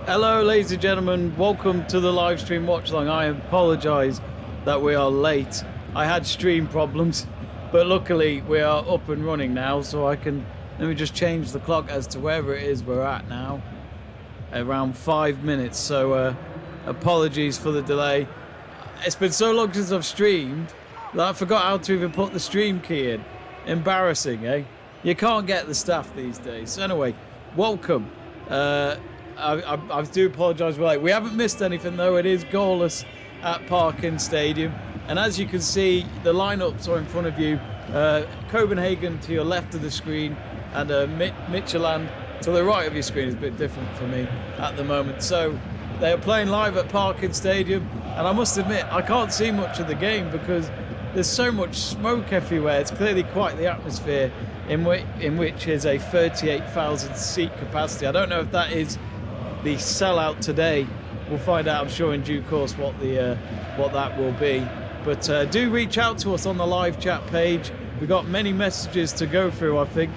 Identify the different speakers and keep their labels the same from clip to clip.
Speaker 1: Hello ladies and gentlemen, welcome to the live stream watch along. I apologise that we are late. I had stream problems, but luckily we are up and running now, so let me just change the clock as to wherever it is we're at now. Around 5 minutes, so apologies for the delay. It's been so long since I've streamed that I forgot how to even put the stream key in. Embarrassing, eh? You can't get the staff these days. So anyway, welcome. I do apologise for late. We haven't missed anything though. It is goalless at Parken Stadium, and as you can see, the lineups are in front of you. Copenhagen to your left of the screen, and Midtjylland to the right of your screen. Is a bit different for me at the moment. So they are playing live at Parken Stadium, and I must admit I can't see much of the game because there's so much smoke everywhere. It's clearly quite the atmosphere in which is a 38,000 seat capacity. I don't know if that is the sellout today. We'll find out, I'm sure, in due course what that will be. But do reach out to us on the live chat page. We've got many messages to go through, I think.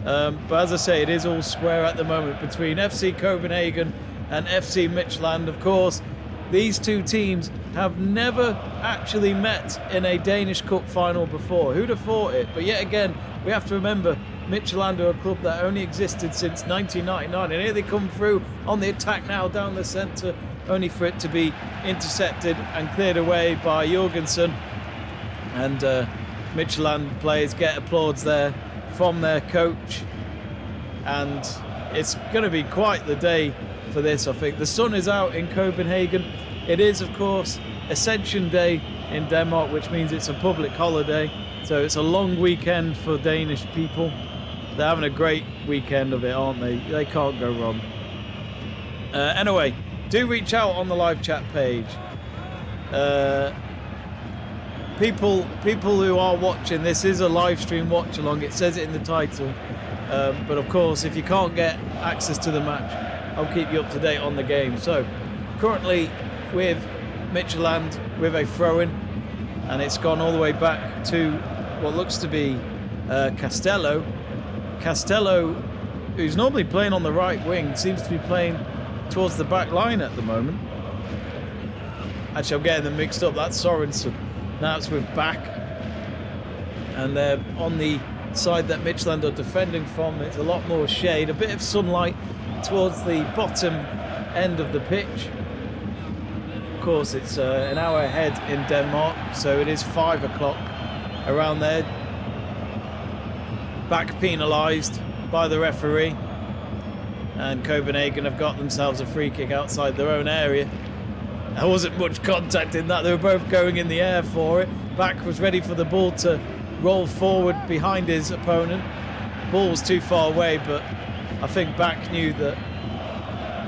Speaker 1: But as I say, it is all square at the moment between FC Copenhagen and FC Midtjylland. Of course, these two teams have never actually met in a Danish Cup final before. Who'd have thought it? But yet again, we have to remember Midtjylland are a club that only existed since 1999, and here they come through on the attack now down the centre, only for it to be intercepted and cleared away by Jorgensen. And Midtjylland players get applause there from their coach, and it's going to be quite the day for this, I think. The sun is out in Copenhagen. It is, of course, Ascension Day in Denmark, which means it's a public holiday, so it's a long weekend for Danish people. They're having a great weekend of it, aren't they? They can't go wrong. Anyway, do reach out on the live chat page. People who are watching, this is a live stream watch along. It says it in the title. But of course, if you can't get access to the match, I'll keep you up to date on the game. So, currently with Midtjylland with a throw-in, and it's gone all the way back to what looks to be Castello. Castello, who's normally playing on the right wing, seems to be playing towards the back line at the moment. Actually, I'm getting them mixed up. That's Sorensen. Now it's with Back. And they're on the side that Midtjylland are defending from. It's a lot more shade, a bit of sunlight towards the bottom end of the pitch. Of course, it's an hour ahead in Denmark, so it is 5 o'clock around there. Back penalised by the referee, and Copenhagen have got themselves a free kick outside their own area. There wasn't much contact in that. They were both going in the air for it. Back was ready for the ball to roll forward behind his opponent. Ball was too far away, but I think Back knew that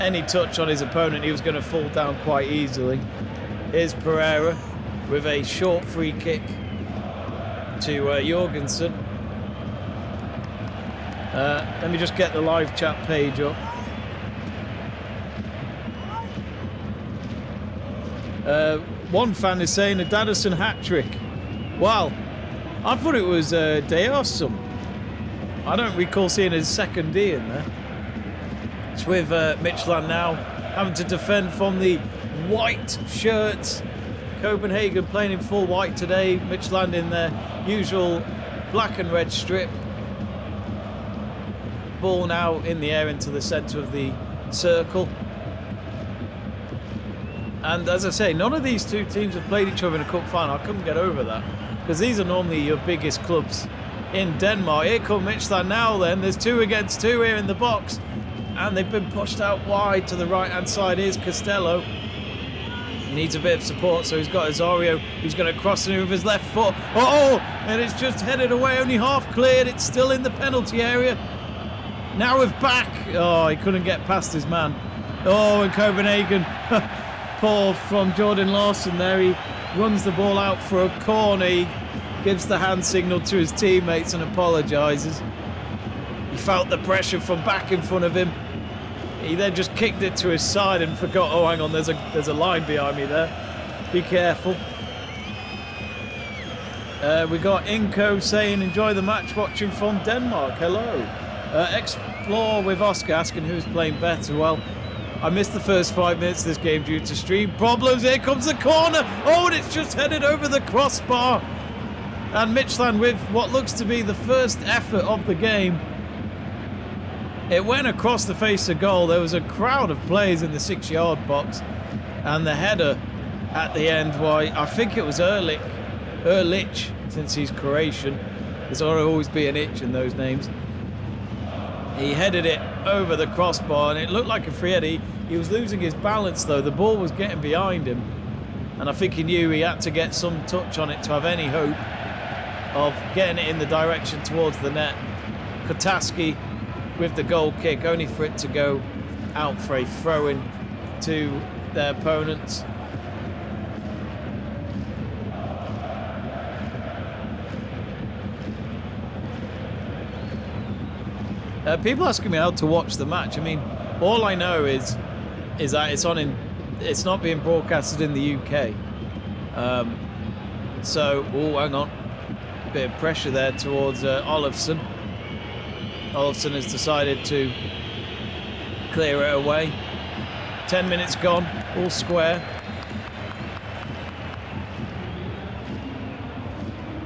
Speaker 1: any touch on his opponent, he was going to fall down quite easily. Here's Pereira with a short free kick to Jorgensen. Let me just get the live chat page up. One fan is saying a Danielson hat-trick. Wow, I thought it was Dearsum. I don't recall seeing his second D in there. It's with Midtjylland now having to defend from the white shirts. Copenhagen playing in full white today. Midtjylland in their usual black and red strip. Ball now in the air into the centre of the circle. And as I say, none of these two teams have played each other in a cup final. I couldn't get over that, because these are normally your biggest clubs in Denmark. Here come Midtjylland now then. There's 2 against 2 here in the box, and they've been pushed out wide to the right-hand side. Here's Castello. He needs a bit of support, so he's got Azario, who's going to cross it with his left foot. Oh, and it's just headed away, only half cleared. It's still in the penalty area. Now with Back. Oh, he couldn't get past his man. Oh, and Copenhagen. Poor from Jordan Larson there. He runs the ball out for a corner. He gives the hand signal to his teammates and apologises. He felt the pressure from Back in front of him. He then just kicked it to his side and forgot, oh, hang on, there's a line behind me there. Be careful. We got Inko saying, enjoy the match watching from Denmark. Hello. Explore with Oscar asking who's playing better. Well, I missed the first 5 minutes of this game due to stream problems. Here comes the corner. Oh, and it's just headed over the crossbar. And Midtjylland with what looks to be the first effort of the game. It went across the face of goal. There was a crowd of players in the 6-yard box. And the header at the end, why, I think it was Erlich, since he's Croatian. There's always be an itch in those names. He headed it over the crossbar, and it looked like a free header. He was losing his balance, though. The ball was getting behind him. And I think he knew he had to get some touch on it to have any hope of getting it in the direction towards the net. Kotaski with the goal kick, only for it to go out for a throw-in to their opponents. People asking me how to watch the match. I mean, all I know is that it's not being broadcasted in the UK. So, oh, hang on, a bit of pressure there towards Olofsson. Olofsson has decided to clear it away. 10 minutes gone, all square.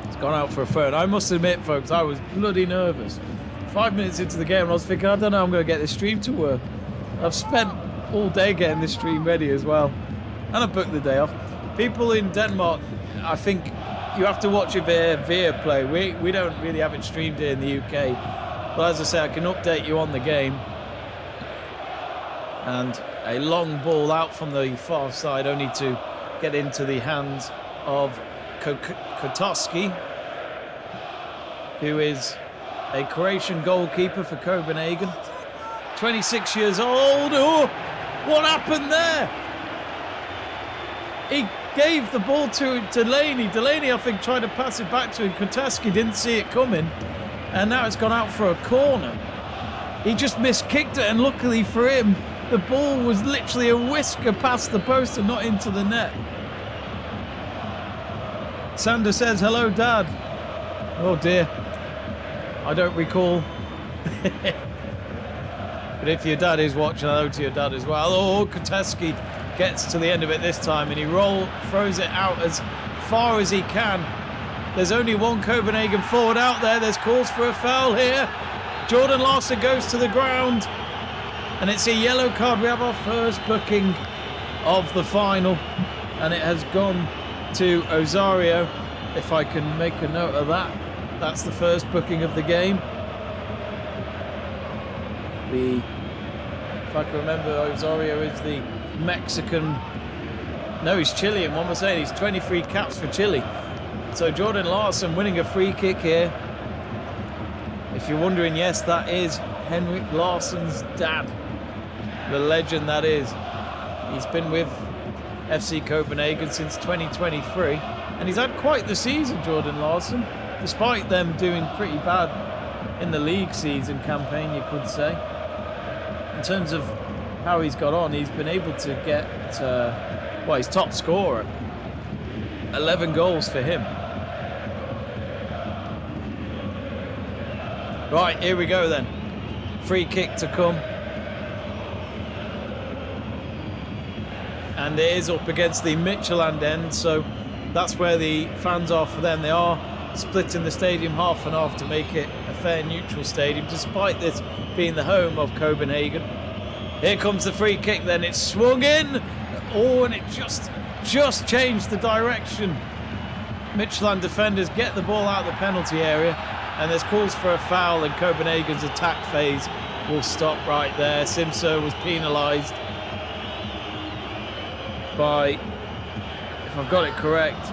Speaker 1: It's gone out for a throw. I must admit, folks, I was bloody nervous. 5 minutes into the game, and I was thinking, I don't know how I'm going to get this stream to work. I've spent all day getting this stream ready as well, and I booked the day off. People in Denmark, I think you have to watch it via play. We don't really have it streamed here in the UK, but as I say, I can update you on the game. And a long ball out from the far side, only to get into the hands of Kotaski, who is a Croatian goalkeeper for Copenhagen. 26 years old. Oh, what happened there? He gave the ball to Delaney. Delaney, I think, tried to pass it back to him. Kotaski didn't see it coming. And now it's gone out for a corner. He just miskicked it, and luckily for him, the ball was literally a whisker past the post and not into the net. Sander says, hello, Dad. Oh, dear. I don't recall. But if your dad is watching, hello to your dad as well. Oh, Kotaski gets to the end of it this time, and he throws it out as far as he can. There's only one Copenhagen forward out there. There's calls for a foul here. Jordan Larsen goes to the ground, and it's a yellow card. We have our first booking of the final, and it has gone to Osario. If I can make a note of that. That's the first booking of the game. If I can remember, Osario is the Mexican. No, he's Chilean. What am I saying? He's 23 caps for Chile. So Jordan Larsen winning a free kick here. If you're wondering, yes, that is Henrik Larsen's dad. The legend that is. He's been with FC Copenhagen since 2023. And he's had quite the season, Jordan Larsen. Despite them doing pretty bad in the league season campaign, you could say. In terms of how he's got on, he's been able to get, well, he's top scorer. 11 goals for him. Right, here we go then. Free kick to come. And it is up against the Midtjylland end, so that's where the fans are for them. They are splitting the stadium half and half to make it a fair neutral stadium, despite this being the home of Copenhagen. Here comes the free kick then, it's swung in. Oh, and it just changed the direction. Midtjylland defenders get the ball out of the penalty area, and there's calls for a foul, and Copenhagen's attack phase will stop right there. Simso was penalised by, if I've got it correct,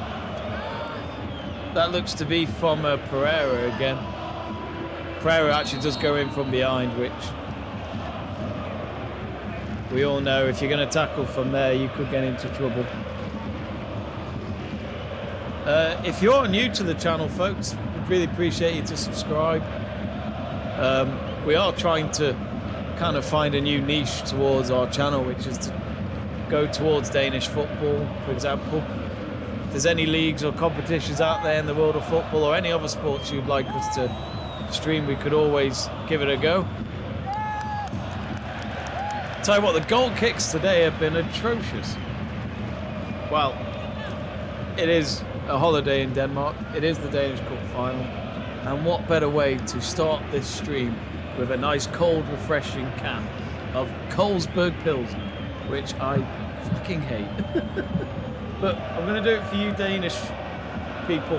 Speaker 1: that looks to be from Pereira again. Pereira actually does go in from behind, which we all know if you're going to tackle from there, you could get into trouble. If you're new to the channel, folks, we'd really appreciate you to subscribe. We are trying to kind of find a new niche towards our channel, which is to go towards Danish football, for example. If there's any leagues or competitions out there in the world of football or any other sports you'd like us to stream, we could always give it a go. Tell you what, the goal kicks today have been atrocious. Well, it is a holiday in Denmark. It is the Danish Cup final. And what better way to start this stream with a nice cold, refreshing can of Carlsberg Pilsner, which I fucking hate. But I'm going to do it for you Danish people.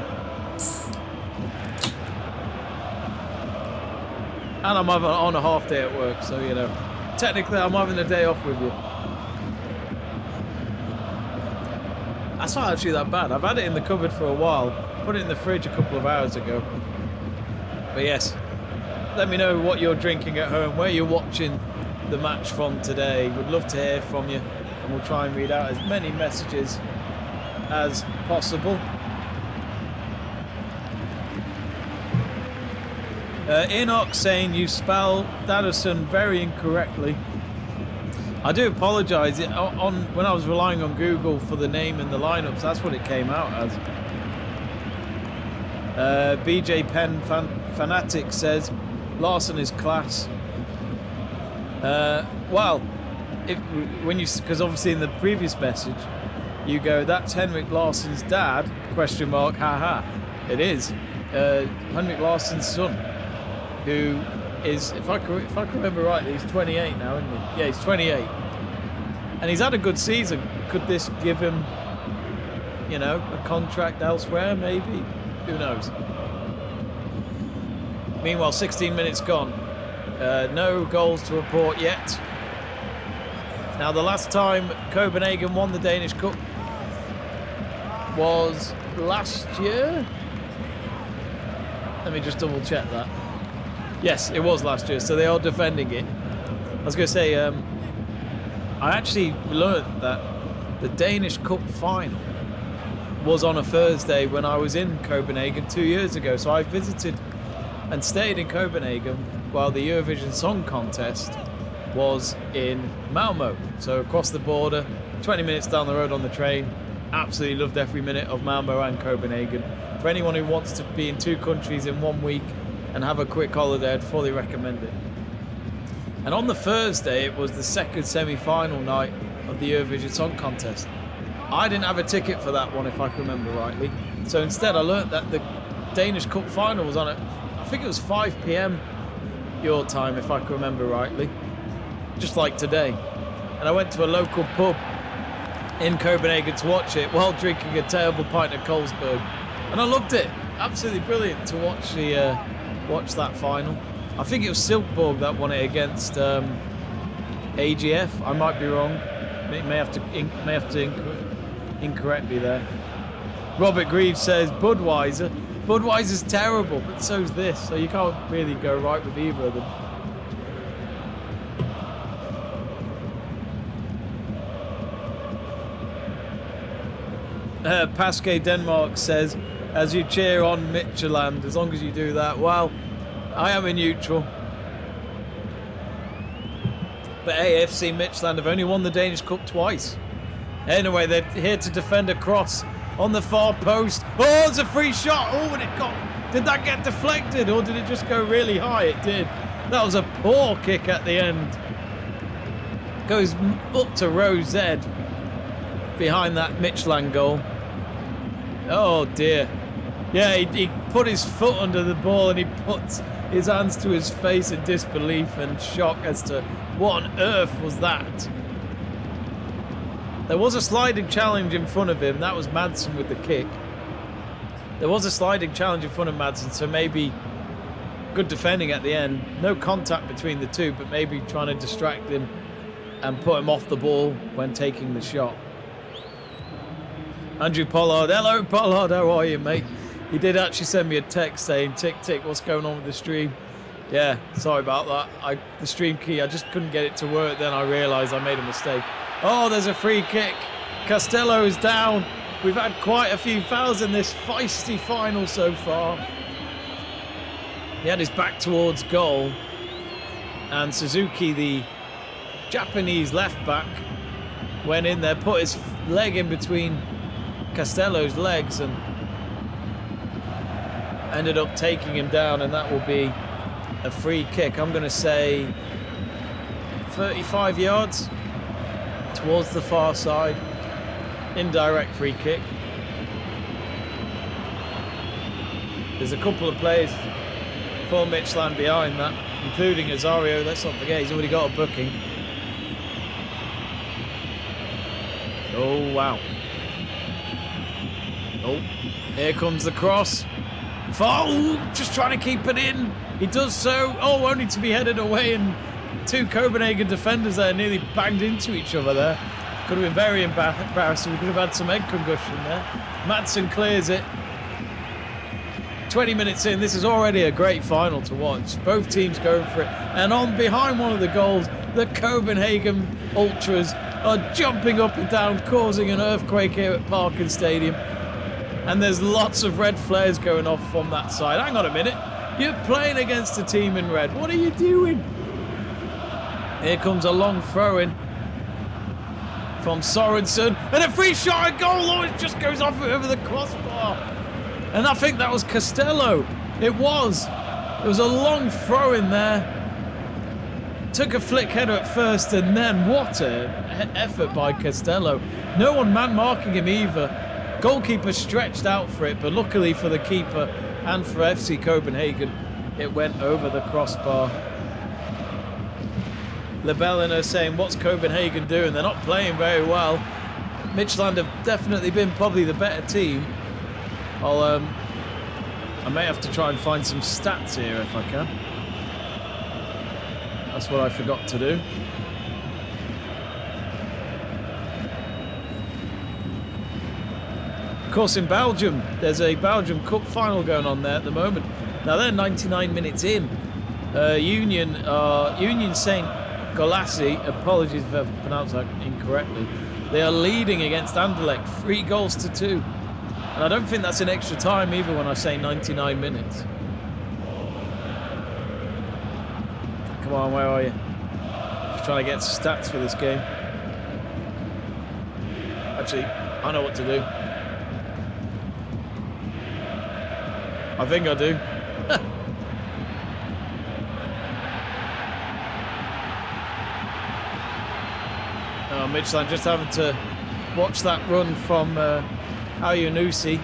Speaker 1: And I'm on a half day at work, so, you know, technically I'm having a day off with you. That's not actually that bad. I've had it in the cupboard for a while. Put it in the fridge a couple of hours ago. But yes, let me know what you're drinking at home, where you're watching the match from today. Would love to hear from you, and we'll try and read out as many messages as possible. Enoch saying you spell Dadderson very incorrectly. I do apologise. When I was relying on Google for the name and the lineups, that's what it came out as. BJ Penn Fanatic says Larson is class. Well, because obviously in the previous message you go, that's Henrik Larsson's dad? Question mark. Haha. It is Henrik Larsson's son, who is, if I can remember rightly, he's 28 now, isn't he? Yeah, he's 28. And he's had a good season. Could this give him, you know, a contract elsewhere, maybe? Who knows? Meanwhile, 16 minutes gone. No goals to report yet. Now, the last time Copenhagen won the Danish Cup was last year. Let me just double check that. Yes, it was last year, so they are defending it. I was going to say, I actually learned that the Danish Cup final was on a Thursday when I was in Copenhagen 2 years ago. So I visited and stayed in Copenhagen while the Eurovision Song Contest was in Malmö. So across the border, 20 minutes down the road on the train. Absolutely loved every minute of Malmö and Copenhagen. For anyone who wants to be in two countries in 1 week and have a quick holiday, I'd fully recommend it. And on the Thursday, it was the second semi-final night of the Eurovision Song Contest. I didn't have a ticket for that one, if I can remember rightly. So instead, I learnt that the Danish Cup final was on at, I think it was 5 p.m. your time, if I can remember rightly. Just like today. And I went to a local pub in Copenhagen to watch it while drinking a terrible pint of Carlsberg. And I loved it. Absolutely brilliant to watch watch that final. I think it was Silkeborg that won it against AGF. I might be wrong. May have to incorrect me there. Robert Greaves says Budweiser. Budweiser's terrible, but so's this. So you can't really go right with either of them. Pasque Denmark says, as you cheer on Midtjylland, as long as you do that, well, I am in neutral. But FC Midtjylland have only won the Danish Cup twice. Anyway, they're here to defend a cross on the far post. Oh, it's a free shot. Oh, and it got... Did that get deflected or did it just go really high? It did. That was a poor kick at the end. Goes up to row Z behind that Midtjylland goal. Oh, dear. Yeah, he put his foot under the ball and he puts his hands to his face in disbelief and shock as to what on earth was that. There was a sliding challenge in front of him. That was Madsen with the kick. There was a sliding challenge in front of Madsen, so maybe good defending at the end. No contact between the two, but maybe trying to distract him and put him off the ball when taking the shot. Andrew Pollard. Hello, Pollard. How are you, mate? He did actually send me a text saying, tick, tick, what's going on with the stream? Yeah, sorry about that. The stream key, I just couldn't get it to work. Then I realised I made a mistake. Oh, there's a free kick. Costello is down. We've had quite a few fouls in this feisty final so far. He had his back towards goal. And Suzuki, the Japanese left back, went in there, put his leg in between Costello's legs and ended up taking him down, and that will be a free kick. I'm going to say 35 yards towards the far side. Indirect free kick. There's a couple of players for Midtjylland behind that, including Azario. Let's not forget, he's already got a booking. Oh, wow. Oh, here comes the cross. Oh, just trying to keep it in. He does so. Oh, only to be headed away, and two Copenhagen defenders there nearly banged into each other there. Could have been very embarrassing. We could have had some head concussion there. Madsen clears it. 20 minutes in, this is already a great final to watch. Both teams going for it. And on behind one of the goals, the Copenhagen Ultras are jumping up and down, causing an earthquake here at Parken Stadium. And there's lots of red flares going off from that side. Hang on a minute. You're playing against a team in red. What are you doing? Here comes a long throw-in from Sorensen. And a free shot, a goal. Oh, it just goes off over the crossbar. And I think that was Costello. It was. It was a long throw-in there. Took a flick header at first, and then what an effort by Costello. No one man-marking him either. Goalkeeper stretched out for it, but luckily for the keeper and for FC Copenhagen, it went over the crossbar. Lebellin saying, what's Copenhagen doing? They're not playing very well. Midtjylland have definitely been probably the better team. I may have to try and find some stats here if I can. That's what I forgot to do. Of course, in Belgium, there's a Belgium Cup final going on there at the moment. Now they're 99 minutes in. Union Saint Golassi, apologies if I've pronounced that incorrectly. They are leading against Anderlecht, 3-2. And I don't think that's in extra time either when I say 99 minutes. Come on, where are you? Just trying to get stats for this game. Actually, I know what to do. I think I do. Oh, Midtjylland just having to watch that run from Ayunusi.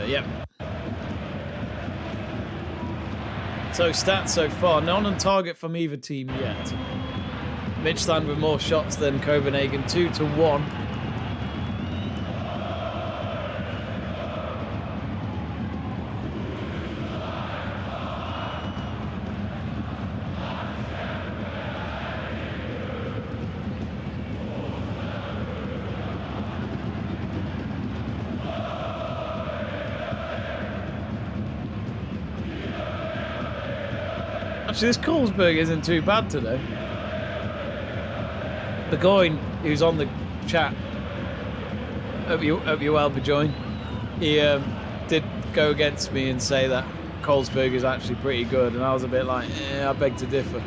Speaker 1: Yep. So stats so far, none on target from either team yet. Midtjylland with more shots than Copenhagen, 2-1. Actually, this Carlsberg isn't too bad today. Begoin, who's on the chat, hope you well, Bejoin, he did go against me and say that Carlsberg is actually pretty good, and I was a bit like, I beg to differ.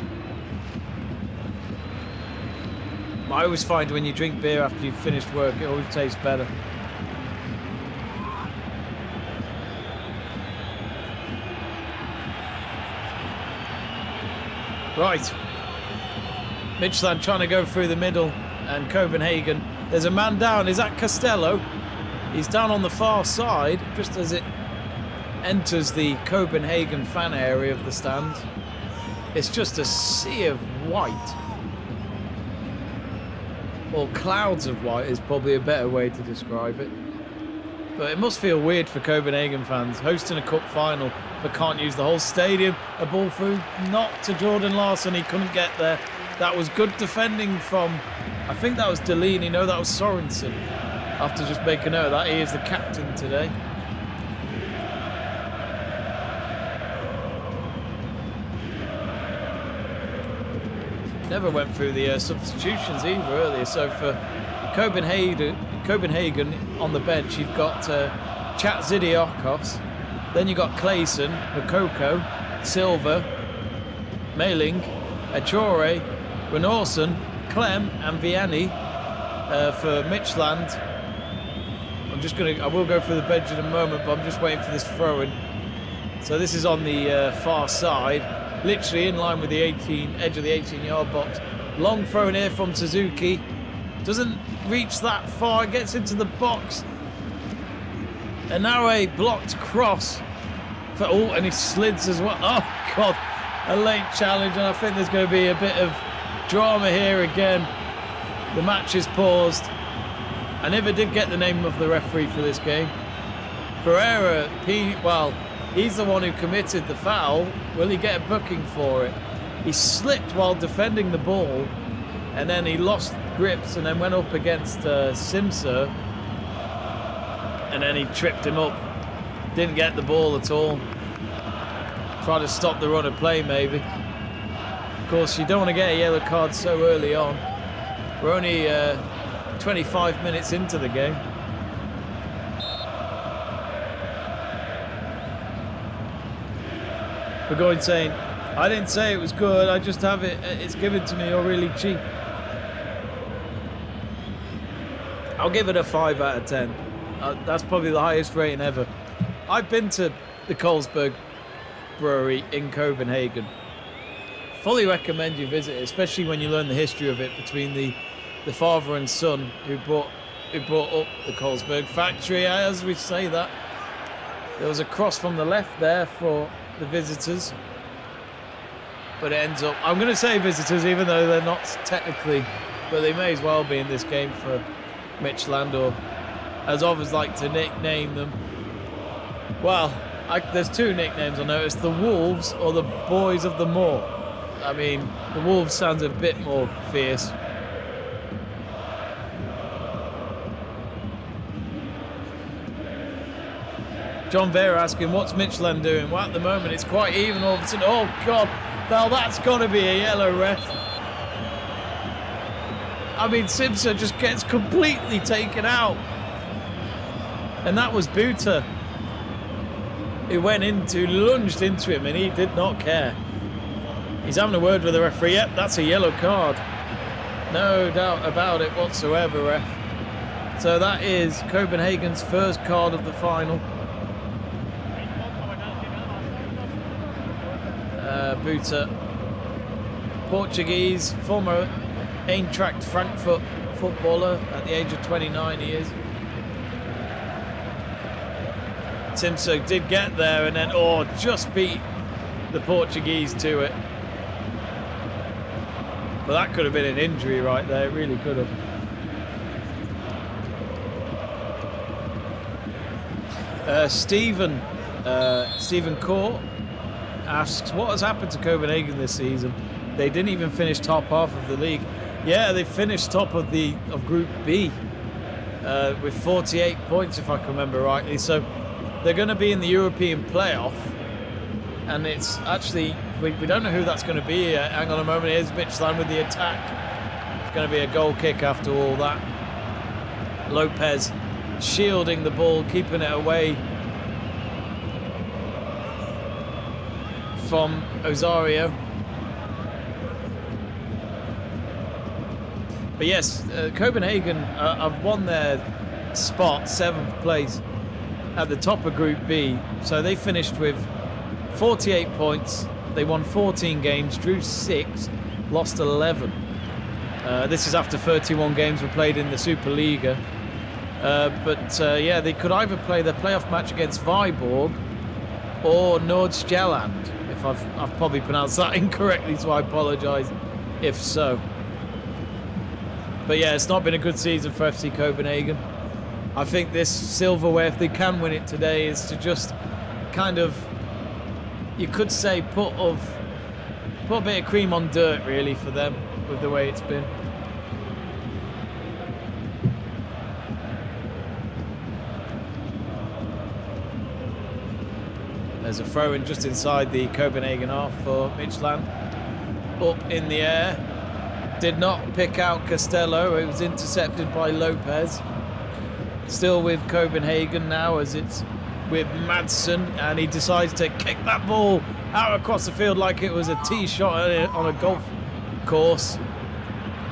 Speaker 1: I always find when you drink beer after you've finished work, it always tastes better. Right, Midtjylland trying to go through the middle, and Copenhagen, there's a man down. Is that Costello? He's down on the far side, just as it enters the Copenhagen fan area of the stand. It's just a sea of white. Or clouds of white is probably a better way to describe it. But it must feel weird for Copenhagen fans, hosting a cup final, but can't use the whole stadium. A ball through, not to Jordan Larsson, he couldn't get there. That was good defending from, I think that was Delaney, no, that was Sorensen. I have to just make a note of that, he is the captain today. Never went through the substitutions either earlier, so for Copenhagen on the bench, you've got Chatzidiakos, then you've got Clayson, Makoko, Silva, Mailing, Achore, Renorson, Clem and Vianney for Midtjylland. I will go through the bench in a moment, but I'm just waiting for this throw-in. So this is on the far side, literally in line with the edge of the 18-yard box. Long throw in here from Suzuki. Doesn't reach that far, gets into the box. And now a blocked cross. And he slids as well. Oh, God. A late challenge, and I think there's going to be a bit of drama here again. The match is paused. I never did get the name of the referee for this game. Pereira, he's the one who committed the foul. Will he get a booking for it? He slipped while defending the ball, and then he lost grips and then went up against Simser, and then he tripped him up. Didn't get the ball at all. Tried to stop the run of play, maybe. Of course, you don't want to get a yellow card so early on. We're only 25 minutes into the game. Burgoyne saying, I didn't say it was good, I just have it, it's given to me, you're really cheap. I'll give it a 5 out of 10. That's probably the highest rating ever. I've been to the Carlsberg Brewery in Copenhagen. Fully recommend you visit it, especially when you learn the history of it between the father and son who brought up the Carlsberg factory. As we say that, there was a cross from the left there for the visitors, but it ends up, I'm going to say visitors even though they're not technically, but they may as well be in this game for Midtjylland, or as others like to nickname them. Well, there's two nicknames I noticed: the Wolves or the Boys of the Moor. I mean, the Wolves sounds a bit more fierce. John Vera asking, what's Midtjylland doing? Well, at the moment, it's quite even all of a sudden. Oh, God. Now, that's got to be a yellow, ref. I mean, Simpson just gets completely taken out. And that was Buta, who lunged into him, and he did not care. He's having a word with the referee. Yep, that's a yellow card. No doubt about it whatsoever, ref. So that is Copenhagen's first card of the final. Buta, Portuguese, former Eintracht Frankfurt footballer at the age of 29 he is. Simpson did get there and then, just beat the Portuguese to it. But that could have been an injury right there, it really could have. Stephen Court asks, what has happened to Copenhagen this season? They didn't even finish top half of the league. Yeah, they finished top of Group B with 48 points, if I can remember rightly. So they're going to be in the European playoff, and it's actually, we don't know who that's going to be yet. Hang on a moment, here's Midtjylland with the attack. It's going to be a goal kick after all that. Lopez shielding the ball, keeping it away from Osario. But yes, Copenhagen have won their spot, 7th place at the top of Group B. So they finished with 48 points. They won 14 games, drew 6, lost 11. This is after 31 games were played in the Superliga. Yeah, they could either play their playoff match against Viborg or Nordsjælland. If I've probably pronounced that incorrectly, so I apologise if so. But yeah, it's not been a good season for FC Copenhagen. I think this silverware, if they can win it today, is to just kind of, you could say, put a bit of cream on dirt, really, for them with the way it's been. There's a throw-in just inside the Copenhagen half for Midtjylland. Up in the air. Did not pick out Costello. It was intercepted by Lopez. Still with Copenhagen now, as it's with Madsen, and he decides to kick that ball out across the field like it was a tee shot on a golf course.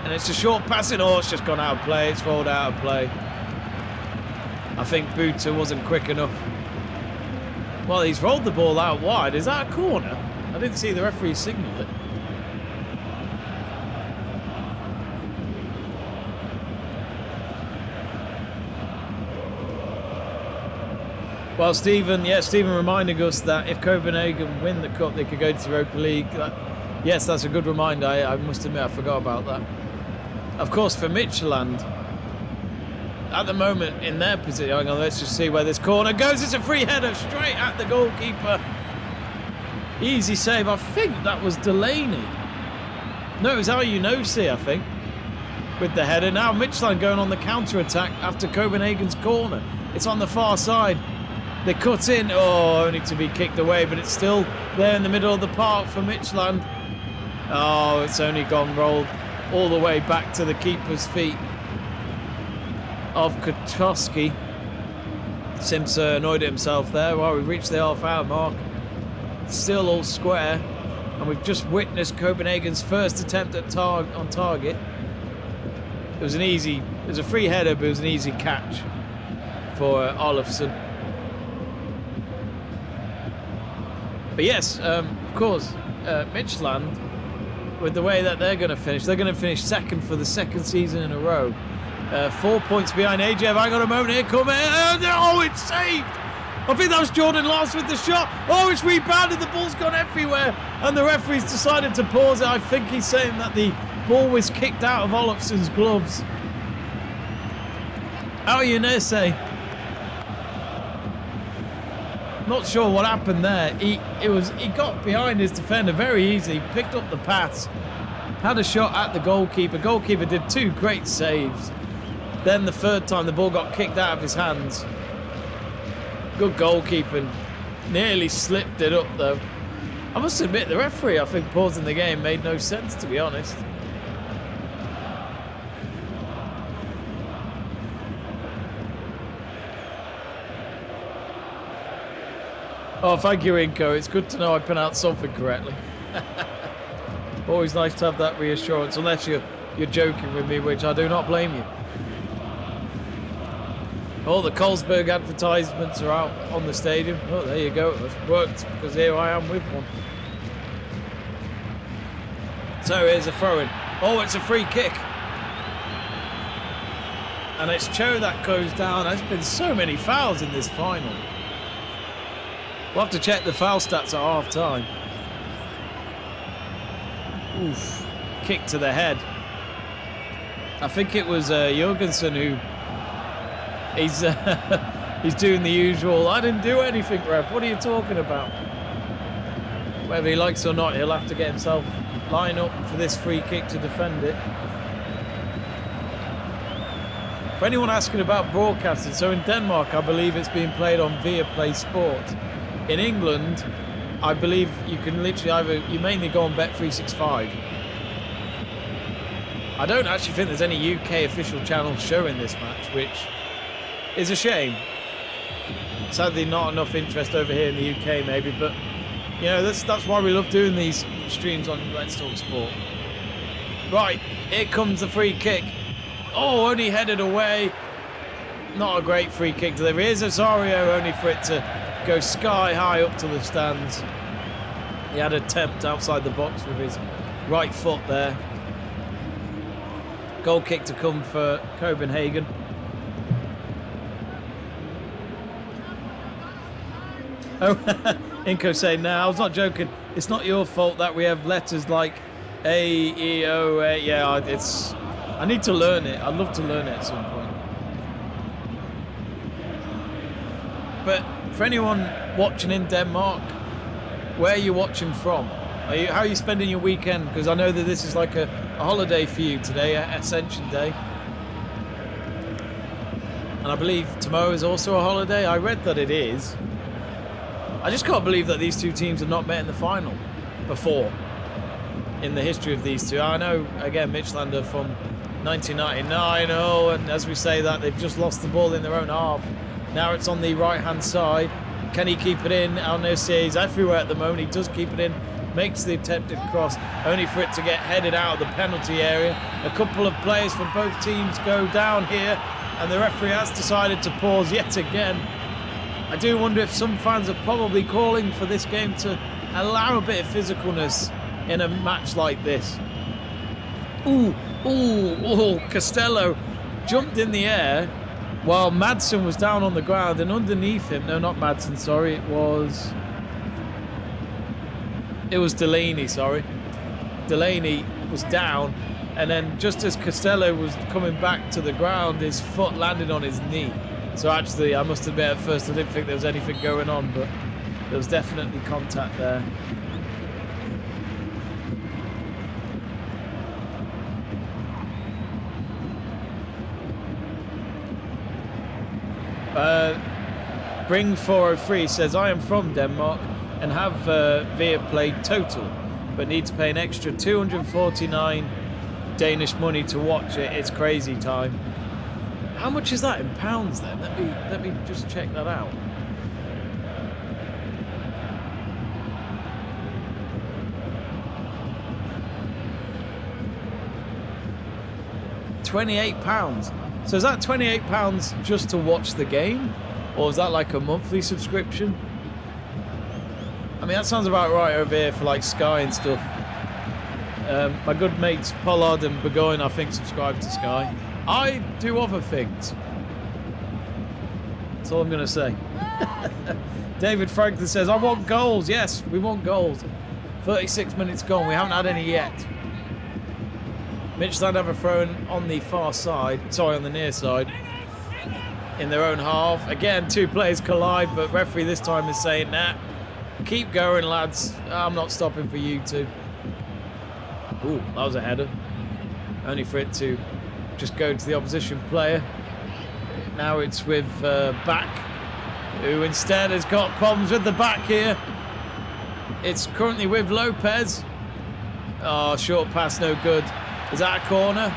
Speaker 1: And it's a short passing. Oh, it's just gone out of play. It's rolled out of play. I think Buta wasn't quick enough. Well, he's rolled the ball out wide. Is that a corner? I didn't see the referee signal it. Well, Stephen reminding us that if Copenhagen win the cup, they could go to the Europa League. Yes, that's a good reminder. I must admit, I forgot about that. Of course, for Midtjylland, at the moment in their position, hang on, let's just see where this corner goes. It's a free header straight at the goalkeeper. Easy save. I think that was Delaney. No, it was Ayunosi, I think, with the header. Now Midtjylland going on the counter-attack after Copenhagen's corner. It's on the far side. They cut in, only to be kicked away, but it's still there in the middle of the park for Midtjylland. Oh, it's only gone rolled all the way back to the keeper's feet of Kotowski. Simsa annoyed himself there. Well, we've reached the half-hour mark. Still all square, and we've just witnessed Copenhagen's first attempt at on target. It was a free header, but it was an easy catch for Olofsson. But yes, of course, Midtjylland, with the way that they're going to finish second for the second season in a row. 4 points behind AJ. Hang on a moment, here come oh, it's saved! I think that was Jordan Lars with the shot. Oh, it's rebounded, the ball's gone everywhere, and the referee's decided to pause it. I think he's saying that the ball was kicked out of Olofsson's gloves. Ayunosi. Not sure what happened there. He got behind his defender very easily, picked up the pass, had a shot at the goalkeeper. Goalkeeper did 2 great saves. Then the third time the ball got kicked out of his hands. Good goalkeeping. Nearly slipped it up though. I must admit, the referee, I think, pausing the game made no sense, to be honest. Oh, thank you, Inco. It's good to know I pronounced something correctly. Always nice to have that reassurance, unless you're joking with me, which I do not blame you. Oh, the Carlsberg advertisements are out on the stadium. Oh, there you go. It worked, because here I am with one. So here's a throw-in. Oh, it's a free kick. And it's Cho that goes down. There's been so many fouls in this final. We'll have to check the foul stats at half-time. Oof. Kick to the head. I think it was Jorgensen who... He's doing the usual, I didn't do anything, ref. What are you talking about? Whether he likes or not, he'll have to get himself line up for this free kick to defend it. For anyone asking about broadcasting, so in Denmark, I believe it's being played on Viaplay Sport. In England, I believe you can literally you mainly go on Bet365. I don't actually think there's any UK official channel showing this match, which is a shame. Sadly, not enough interest over here in the UK, maybe, but you know, that's why we love doing these streams on Let's Talk Sport. Right, here comes the free kick. Oh, only headed away. Not a great free kick delivery. Here's Osorio, only for it to go sky high up to the stands. He had an attempt outside the box with his right foot there. Goal kick to come for Copenhagen. Oh, Inco saying, no, I was not joking. It's not your fault that we have letters like A, E, O, A. Yeah, I need to learn it. I'd love to learn it at some point. But for anyone watching in Denmark, where are you watching from? How are you spending your weekend? Because I know that this is like a holiday for you today, Ascension Day. And I believe tomorrow is also a holiday. I read that it is. I just can't believe that these two teams have not met in the final before in the history of these two. I know, again, Midtjylland are from 1999. Oh, and as we say that, they've just lost the ball in their own half. Now it's on the right-hand side. Can he keep it in? Al Nassir is everywhere at the moment. He does keep it in. makes the attempted cross, only for it to get headed out of the penalty area. A couple of players from both teams go down here, and the referee has decided to pause yet again. I do wonder if some fans are probably calling for this game to allow a bit of physicalness in a match like this. Costello jumped in the air while Madsen was down on the ground, and underneath him, no, not Madsen, sorry, it was Delaney, sorry. Delaney was down, and then just as Costello was coming back to the ground, his foot landed on his knee. So actually, I must admit, at first I didn't think there was anything going on, but there was definitely contact there. Bring 403 says, I am from Denmark and have via played total, but need to pay an extra 249 Danish money to watch it. It's crazy time. How much is that in pounds then? Let me just check that out. £28. So is that £28 just to watch the game? Or is that like a monthly subscription? I mean, that sounds about right over here for like Sky and stuff. My good mates Pollard and Burgoyne, I think, subscribe to Sky. I do other things. That's all I'm going to say. David Franklin says, I want goals. Yes, we want goals. 36 minutes gone. We haven't had any yet. Midtjylland have a throw on the far side. Sorry, on the near side. In their own half. Again, two players collide, but referee this time is saying, nah, keep going, lads. I'm not stopping for you two. Ooh, that was a header. Only for it to just go to the opposition player. Now it's with Back, who instead has got problems with the back here. It's currently with Lopez. Oh, short pass, no good. Is that a corner?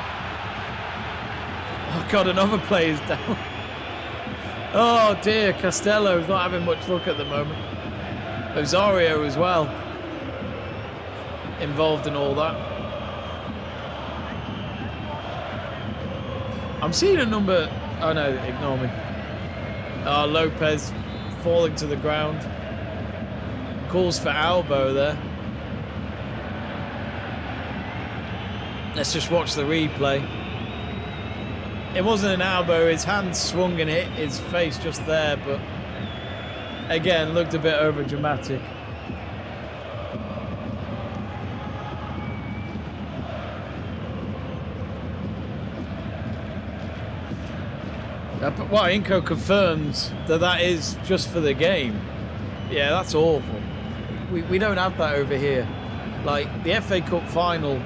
Speaker 1: Oh God, another player's down. Oh dear, Costello's not having much luck at the moment. Osario as well, involved in all that. I'm seeing a number. Oh no, ignore me. Oh, Lopez falling to the ground. Calls for elbow there. Let's just watch the replay. It wasn't an elbow, his hand swung and hit his face just there, but again, looked a bit over dramatic. But Inco confirms that is just for the game. Yeah, that's awful. We don't have that over here. Like, the FA Cup final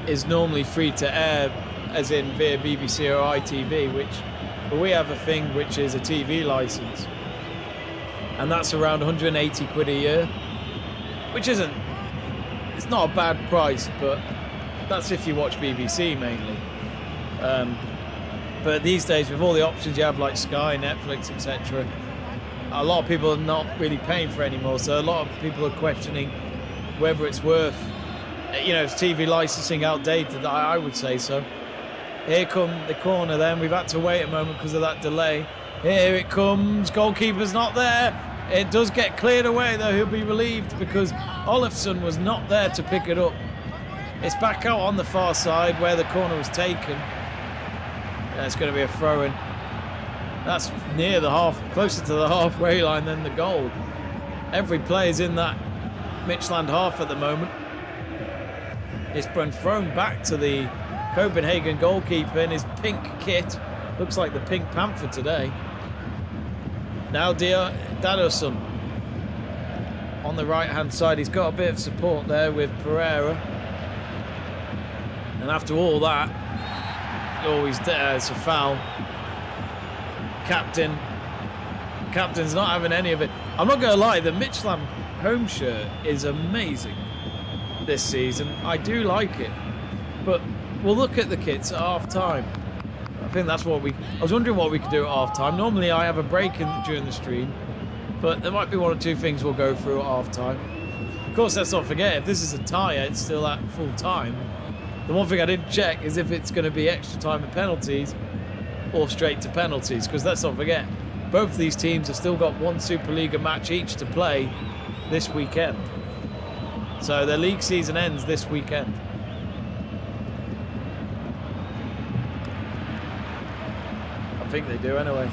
Speaker 1: is normally free to air, as in via BBC or ITV, but we have a thing which is a TV license, and that's around 180 quid a year, which it's not a bad price, but that's if you watch BBC mainly. But these days, with all the options you have like Sky, Netflix, etc., a lot of people are not really paying for it anymore, so a lot of people are questioning whether it's worth, is TV licensing outdated? I would say so. Here come the corner then. We've had to wait a moment because of that delay. Here it comes. Goalkeeper's not there. It does get cleared away though. He'll be relieved because Olafsson was not there to pick it up. It's back out on the far side where the corner was taken. It's going to be a throw-in. That's near the closer to the halfway line than the goal. Every player's in that Midtjylland half at the moment. It's been thrown back to the Copenhagen goalkeeper in his pink kit. Looks like the Pink Panther today. Now Danielsson on the right-hand side. He's got a bit of support there with Pereira. And after all that, he's there. It's a foul. Captain's not having any of it. I'm not going to lie, the Midtjylland home shirt is amazing this season. I do like it. But we'll look at the kits at half-time. I think that's what I was wondering what we could do at half-time. Normally I have a break during the stream, but there might be one or two things we'll go through at half-time. course, let's not forget, if this is a tie, it's still at full time. The one thing I didn't check is if it's going to be extra time and penalties or straight to penalties, because let's not forget, both of these teams have still got one Superliga match each to play this weekend. So their league season ends this weekend. I think they do anyway.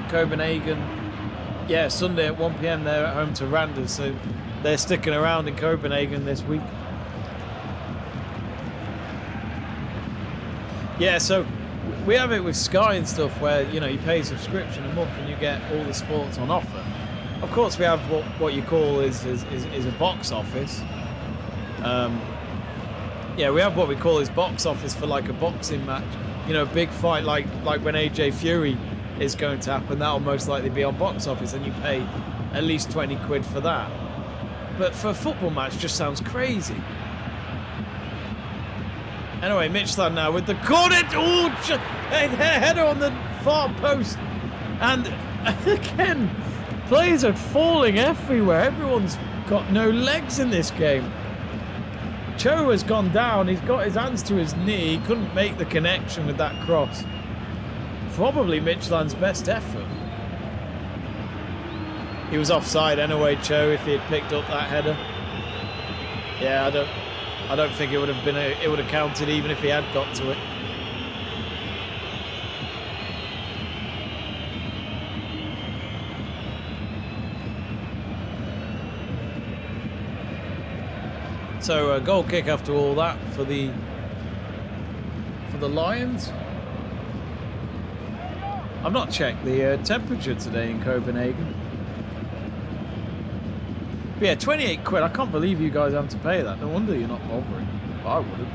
Speaker 1: Copenhagen, yeah, Sunday at 1 PM they're at home to Randers, so they're sticking around in Copenhagen this week. Yeah, so we have it with Sky and stuff where, you know, you pay a subscription a month and you get all the sports on offer. Of course, we have what you call is a box office. Yeah, we have what we call is box office for like a boxing match. You know, big fight like when AJ Fury is going to happen, that'll most likely be on box office, and you pay at least 20 quid for that. But for a football match, just sounds crazy. Anyway, Midtjylland now with the corner. Oh, header on the far post. And again, players are falling everywhere. Everyone's got no legs in this game. Cho has gone down. He's got his hands to his knee. He couldn't make the connection with that cross. Probably Midtjylland's best effort. He was offside anyway, Cho, if he had picked up that header. Yeah, I don't think it would have been it would have counted even if he had got to it. So a goal kick after all that for the Lions. I've not checked the temperature today in Copenhagen. But yeah, 28 quid. I can't believe you guys have to pay that. No wonder you're not bothering. I wouldn't.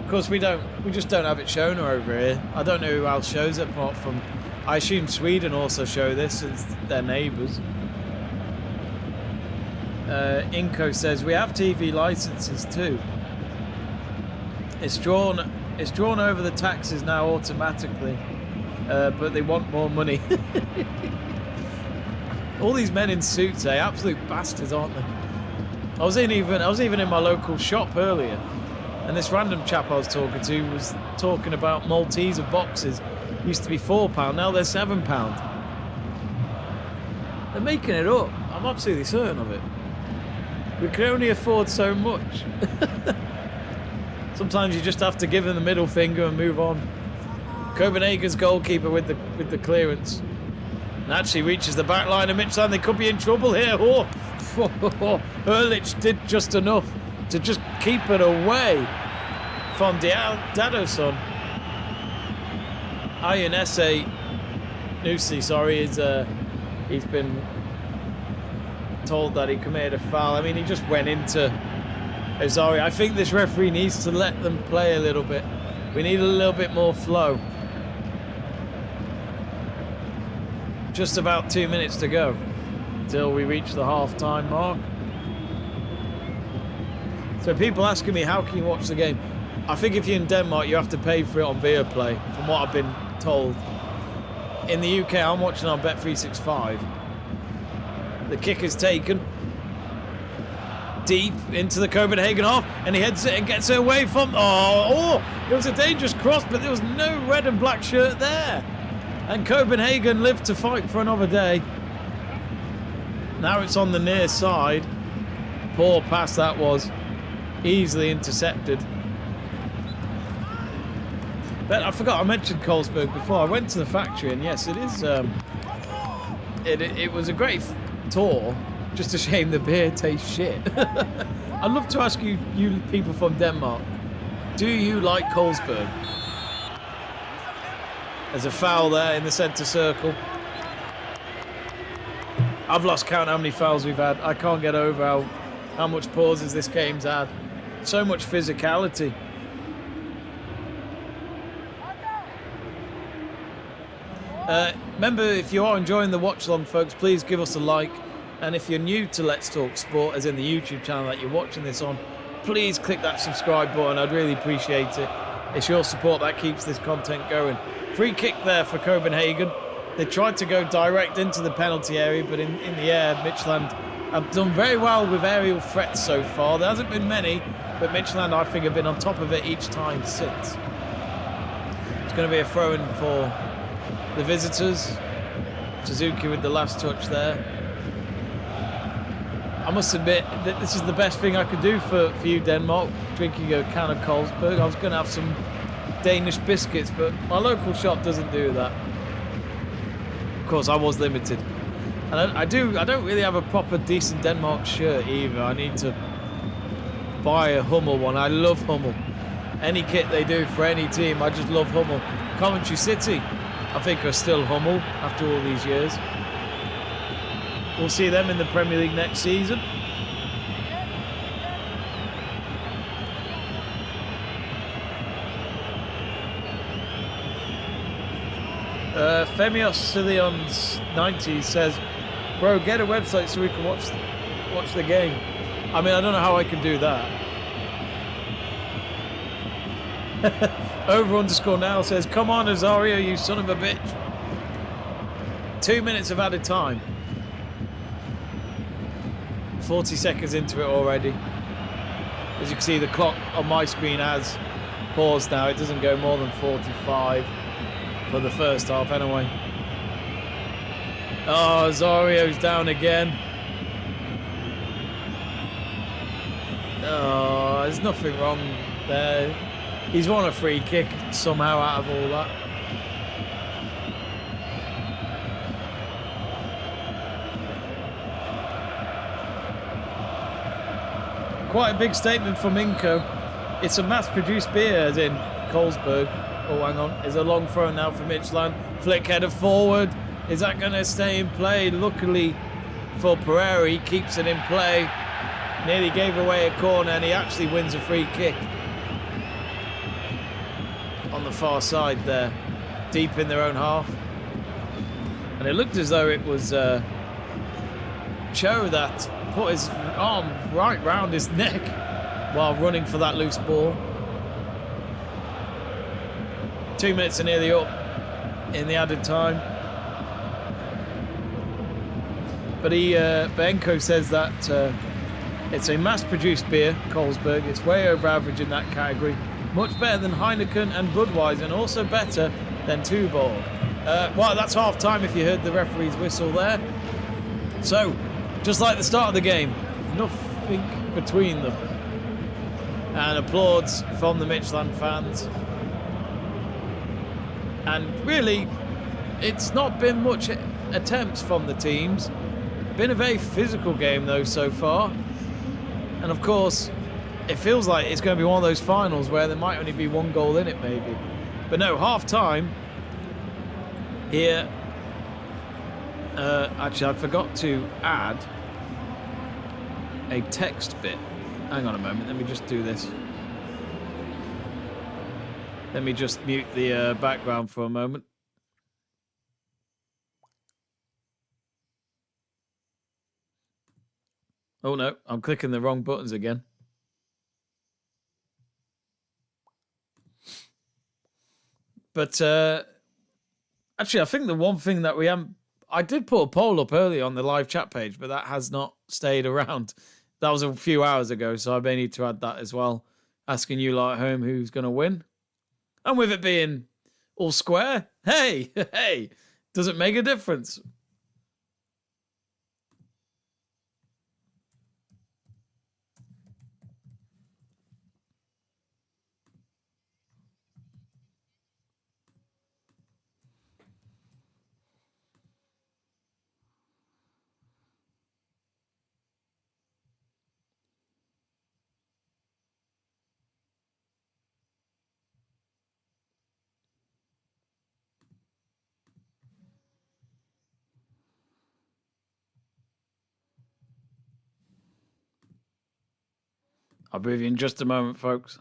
Speaker 1: Of course, we just don't have it shown over here. I don't know who else shows it apart from, I assume Sweden also show this since they're neighbours. Inco says we have TV licenses too. It's drawn over the taxes now automatically, but they want more money. All these men in suits, absolute bastards, aren't they? I was even in my local shop earlier, and this random chap I was talking to was talking about Malteser boxes. Used to be £4, now they're £7. They're making it up. I'm absolutely certain of it. We can only afford so much. Sometimes you just have to give them the middle finger and move on. Copenhagen's goalkeeper with the clearance. And actually reaches the back line of Midtjylland. They could be in trouble here. Oh, Erlich did just enough to just keep it away from Dadoson. Ayunese Nusi, sorry, he's been told that he committed a foul. I mean, he just went into Ozari. I think this referee needs to let them play a little bit. We need a little bit more flow. Just about 2 minutes to go till we reach the half-time mark. So people asking me, how can you watch the game? I think if you're in Denmark, you have to pay for it on Viaplay, from what I've been told. In the UK, I'm watching on Bet365. The kick is taken deep into the Copenhagen half, and he heads it and gets it away from... Oh, it was a dangerous cross, but there was no red and black shirt there. And Copenhagen lived to fight for another day. Now it's on the near side. Poor pass that was. Easily intercepted. But I forgot I mentioned Colesberg before. I went to the factory, and yes, it is... It was a great tour. Just a shame the beer tastes shit. I'd love to ask you people from Denmark, do you like Colesberg? There's a foul there in the centre circle. I've lost count how many fouls we've had. I can't get over how much pauses this game's had. So much physicality. Remember, if you are enjoying the watch-along, folks, please give us a like. And if you're new to Let's Talk Sport, as in the YouTube channel that you're watching this on, please click that subscribe button. I'd really appreciate it. It's your support that keeps this content going. Free kick there for Copenhagen. They tried to go direct into the penalty area, but in the air, Midtjylland have done very well with aerial threats so far. There hasn't been many, but Midtjylland, I think, have been on top of it each time since. It's going to be a throw-in for the visitors. Suzuki with the last touch there. I must admit that this is the best thing I could do for you, Denmark, drinking a can of Carlsberg. I was going to have some Danish biscuits, but my local shop doesn't do that. Of course, I was limited. And I don't really have a proper decent Denmark shirt either. I need to buy a Hummel one. I love Hummel. Any kit they do for any team, I just love Hummel. Coventry City, I think, are still Hummel after all these years. We'll see them in the Premier League next season. Femios Silions 90 says, bro, get a website so we can watch the game. I mean, I don't know how I can do that. Over_now says, come on, Azario, you son of a bitch. 2 minutes of added time. 40 seconds into it already. As you can see, the clock on my screen has paused now. It doesn't go more than 45 for the first half anyway. Oh, Zario's down again. Oh, there's nothing wrong there. He's won a free kick somehow out of all that. Quite a big statement from Inco. It's a mass-produced beer, as in Carlsberg. Oh, hang on. There's a long throw now for Midtjylland. Flick header forward. Is that going to stay in play? Luckily for Pereira, he keeps it in play. Nearly gave away a corner, and he actually wins a free kick. On the far side there. Deep in their own half. And it looked as though it was Cho that put his arm right round his neck while running for that loose ball. 2 minutes are nearly up in the added time. But Benko says that it's a mass-produced beer, Carlsberg. It's way over average in that category. Much better than Heineken and Budweiser, and also better than Tuborg. Well, that's half-time if you heard the referee's whistle there. So, just like the start of the game, nothing between them. And applauds from the Midtjylland fans. And really, it's not been much attempts from the teams. Been a very physical game though so far. And of course, it feels like it's going to be one of those finals where there might only be one goal in it maybe. But no, half-time here. Actually, I forgot to add a text bit. Hang on a moment, let me just do this. Let me just mute the background for a moment. Oh no, I'm clicking the wrong buttons again. But actually, I think the one thing that we haven't... I did put a poll up earlier on the live chat page, but that has not stayed around. That was a few hours ago, so I may need to add that as well. Asking you lot at home who's going to win. And with it being all square, hey, does it make a difference? I'll be with you in just a moment, folks.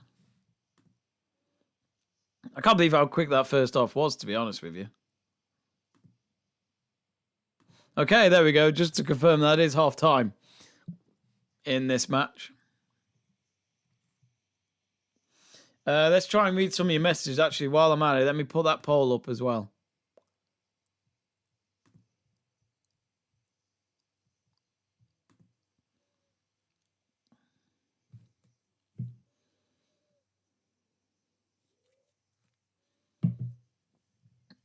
Speaker 1: I can't believe how quick that first half was, to be honest with you. Okay, there we go. Just to confirm, that is half-time in this match. Let's try and read some of your messages, actually, while I'm at it. Let me put that poll up as well.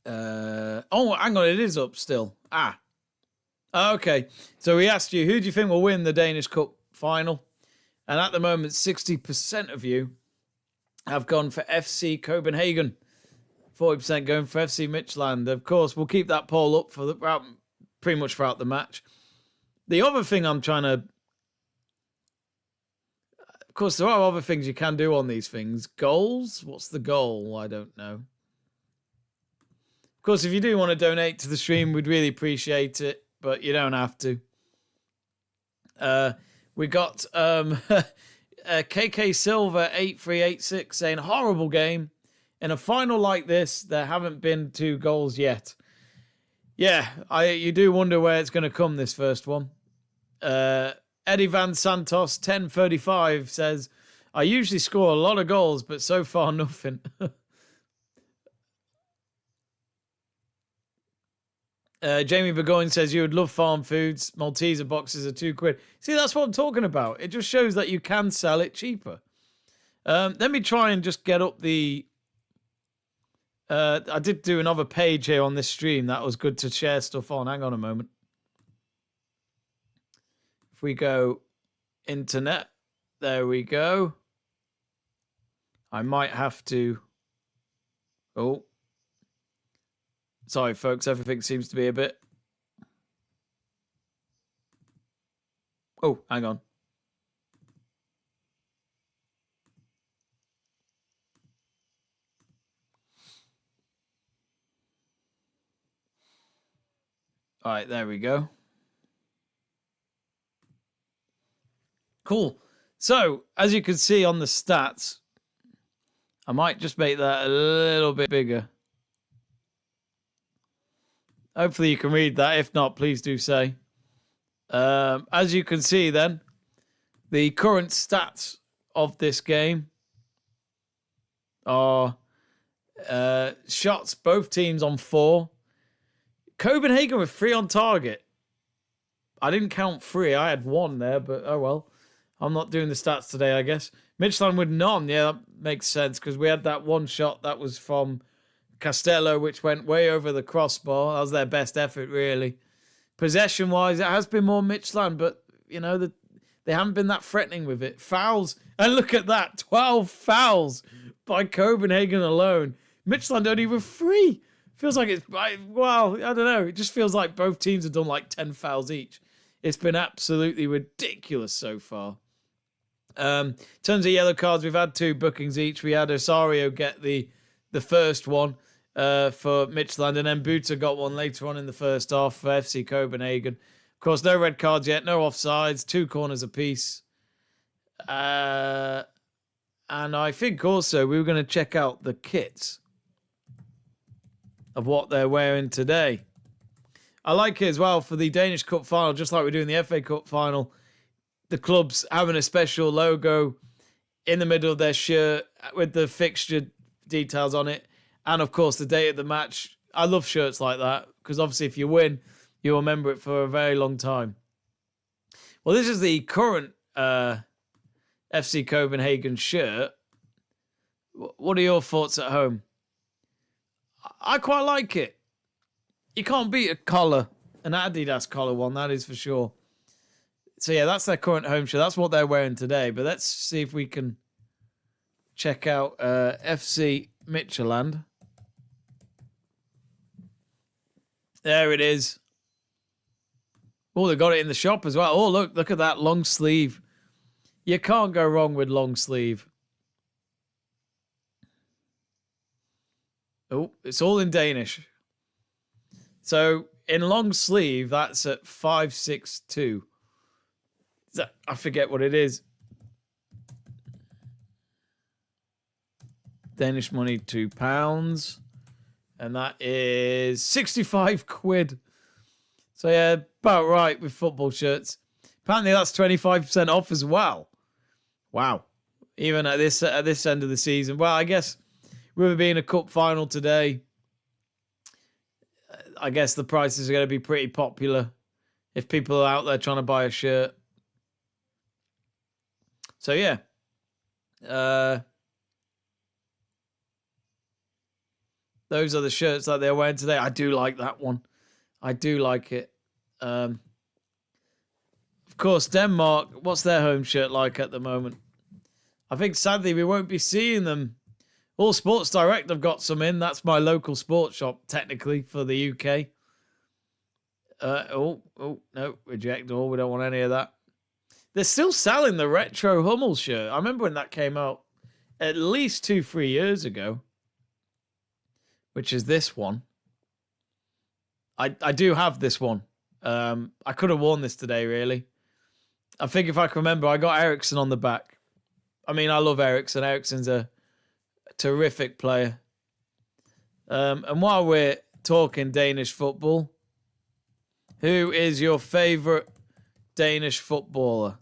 Speaker 1: Oh, hang on, it is up still. Okay. So we asked you, who do you think will win the Danish Cup final? And at the moment, 60% of you have gone for FC Copenhagen. 40% going for FC Midtjylland. Of course, we'll keep that poll up for pretty much throughout the match. The other thing I'm trying to... Of course, there are other things you can do on these things. Goals? What's the goal? I don't know. Of course, if you do want to donate to the stream, we'd really appreciate it, but you don't have to. We got KK Silver 8386 saying, horrible game. In a final like this, there haven't been 2 goals yet. Yeah, you do wonder where it's going to come, this first one. Eddie Van Santos 1035 says, I usually score a lot of goals, but so far nothing. Jamie Burgoyne says, you would love farm foods. Malteser boxes are £2. See, that's what I'm talking about. It just shows that you can sell it cheaper. Let me try and just get up the... I did do another page here on this stream. That was good to share stuff on. Hang on a moment. If we go internet, there we go. I might have to... Oh. Sorry, folks. Everything seems to be a bit... Oh, hang on. All right, there we go. Cool. So, as you can see on the stats, I might just make that a little bit bigger. Hopefully you can read that. If not, please do say. As you can see then, the current stats of this game are shots, both teams on 4. Copenhagen with 3 on target. I didn't count 3. I had 1 there, but oh well. I'm not doing the stats today, I guess. Midtjylland with none. Yeah, that makes sense because we had that one shot that was from Castello, which went way over the crossbar. That was their best effort, really. Possession-wise, it has been more Midtjylland, but, you know, they haven't been that threatening with it. Fouls. And look at that. 12 fouls by Copenhagen alone. Midtjylland only with 3. Feels like it's... Well, I don't know. It just feels like both teams have done like 10 fouls each. It's been absolutely ridiculous so far. In terms of yellow cards, we've had 2 bookings each. We had Osario get the first one for Midtjylland, and then Buta got one later on in the first half for FC Copenhagen. Of course, no red cards yet, no offsides, 2 corners apiece. And I think also we were going to check out the kits of what they're wearing today. I like it as well for the Danish Cup final, just like we're doing the FA Cup final. The clubs having a special logo in the middle of their shirt with the fixture details on it. And, of course, the date of the match. I love shirts like that because, obviously, if you win, you'll remember it for a very long time. Well, this is the current FC Copenhagen shirt. What are your thoughts at home? I quite like it. You can't beat a collar, an Adidas collar one, that is for sure. So, yeah, that's their current home shirt. That's what they're wearing today. But let's see if we can check out FC Midtjylland. There it is. Oh, they got it in the shop as well. Oh, look at that long sleeve. You can't go wrong with long sleeve. Oh, it's all in Danish. So, in long sleeve, that's at 562. I forget what it is. Danish money, £2. And that is 65 quid. So, yeah, about right with football shirts. Apparently, that's 25% off as well. Wow. Even at this end of the season. Well, I guess with it being a cup final today, I guess the prices are going to be pretty popular if people are out there trying to buy a shirt. So, yeah. Those are the shirts that they're wearing today. I do like that one. I do like it. Of course, Denmark, what's their home shirt like at the moment? I think, sadly, we won't be seeing them. All Sports Direct have got some in. That's my local sports shop, technically, for the UK. No, reject all. We don't want any of that. They're still selling the retro Hummel shirt. I remember when that came out at least 2-3 years ago, which is this one. I do have this one. I could have worn this today, really. I think if I can remember, I got Ericsson on the back. I mean, I love Ericsson. Ericsson's a terrific player. And while we're talking Danish football, who is your favourite Danish footballer?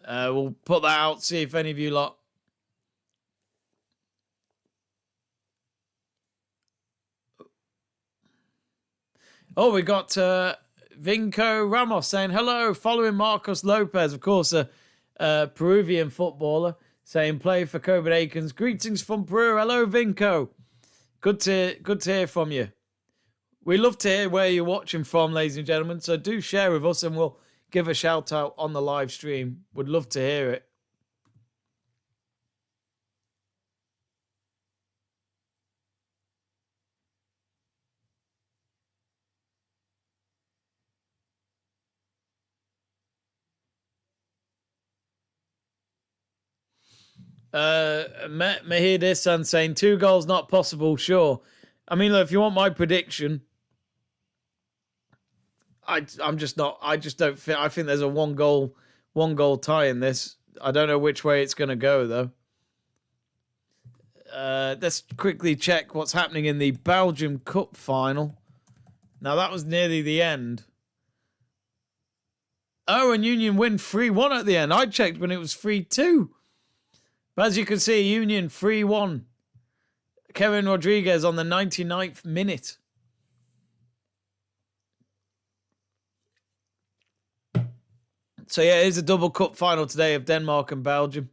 Speaker 1: We'll put that out, see if any of you lot. Oh, we got Vinco Ramos saying hello, following Marcos Lopez, of course, a Peruvian footballer, saying play for Copenhagen's. Greetings from Peru. Hello, Vinco. Good to hear from you. We love to hear where you're watching from, ladies and gentlemen. So do share with us, and we'll give a shout out on the live stream. Would love to hear it. Mahir Desan saying 2 goals not possible. Sure. I mean, look, if you want my prediction, I'm just not. I just don't think. I think there's a one goal tie in this. I don't know which way it's going to go though. Let's quickly check what's happening in the Belgium Cup final. Now that was nearly the end. Oh, and Union win 3-1 at the end. I checked when it was 3-2. But as you can see, Union 3-1. Kevin Rodriguez on the 99th minute. So yeah, it is a double cup final today of Denmark and Belgium.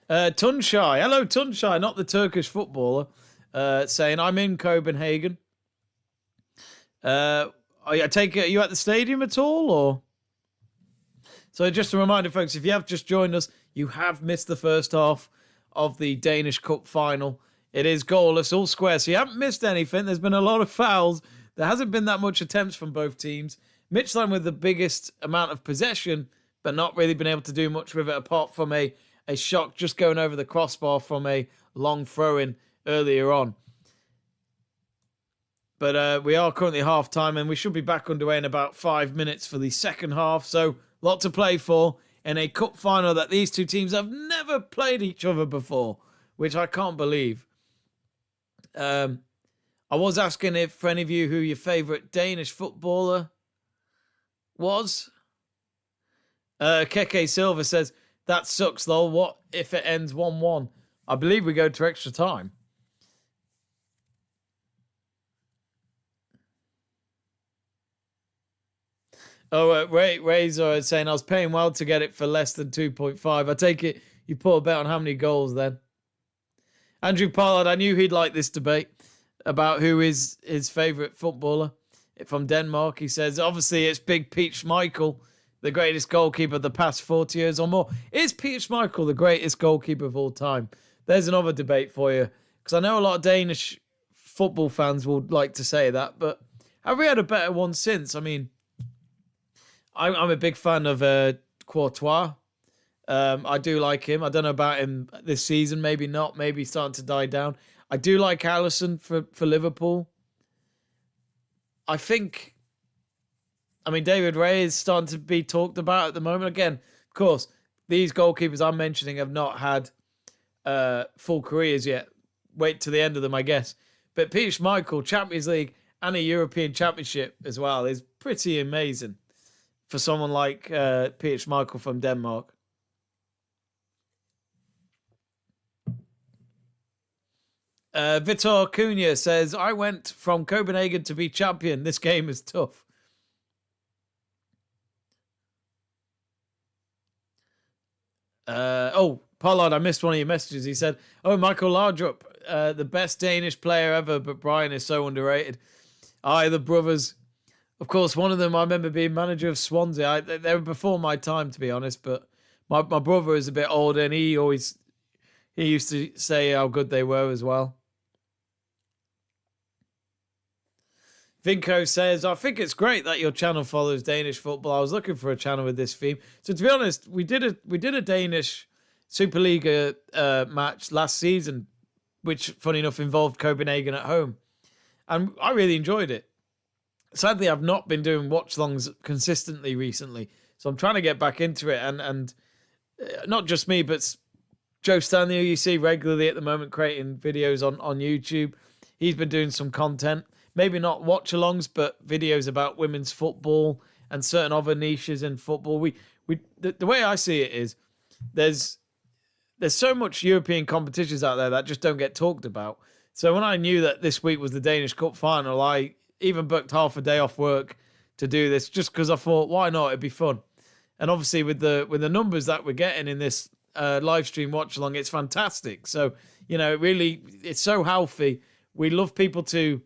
Speaker 1: Tunshai. Hello, Tunshai, not the Turkish footballer. Saying, I'm in Copenhagen. I take it, are you at the stadium at all, or? So just a reminder, folks, if you have just joined us, you have missed the first half of the Danish Cup final. It is goalless, all square, so you haven't missed anything. There's been a lot of fouls. There hasn't been that much attempts from both teams. Midtjylland with the biggest amount of possession, but not really been able to do much with it apart from a shot just going over the crossbar from a long throw-in earlier on. But we are currently half-time, and we should be back underway in about 5 minutes for the second half. So, a lot to play for in a cup final that these two teams have never played each other before, which I can't believe. I was asking if for any of you who your favourite Danish footballer was. Keke Silva says, that sucks, though. What if it ends 1-1? I believe we go to extra time. Oh, Razor is saying, I was paying well to get it for less than 2.5. I take it you put a bet on how many goals then? Andrew Pollard, I knew he'd like this debate about who is his favourite footballer from Denmark. He says, obviously, it's Big Pete Schmeichel, the greatest goalkeeper of the past 40 years or more. Is Pete Schmeichel the greatest goalkeeper of all time? There's another debate for you, because I know a lot of Danish football fans would like to say that, but have we had a better one since? I mean, I'm a big fan of Courtois. I do like him. I don't know about him this season. Maybe not. Maybe he's starting to die down. I do like Alisson for Liverpool. I mean, David Ray is starting to be talked about at the moment. Again, of course, these goalkeepers I'm mentioning have not had full careers yet. Wait till the end of them, I guess. But Peter Schmeichel, Champions League and a European Championship as well is pretty amazing for someone like Peter Schmeichel from Denmark. Vitor Cunha says, I went from Copenhagen to be champion. This game is tough. Pollard, I missed one of your messages. He said, Michael Laudrup, the best Danish player ever, but Brian is so underrated. The brothers. Of course, one of them, I remember being manager of Swansea. They were before my time, to be honest, but my brother is a bit older, and he used to say how good they were as well. Vinko says, I think it's great that your channel follows Danish football. I was looking for a channel with this theme. So to be honest, we did a Danish Superliga match last season, which, funny enough, involved Copenhagen at home. And I really enjoyed it. Sadly, I've not been doing watch-alongs consistently recently. So I'm trying to get back into it. And not just me, but Joe Stanley, who you see regularly at the moment, creating videos on YouTube. He's been doing some content. Maybe not watch-alongs, but videos about women's football and certain other niches in football. The way I see it is there's so much European competitions out there that just don't get talked about. So when I knew that this week was the Danish Cup final, I even booked half a day off work to do this just because I thought, why not? It'd be fun. And obviously with the numbers that we're getting in this live stream watch-along, it's fantastic. So, it's so healthy. We love people to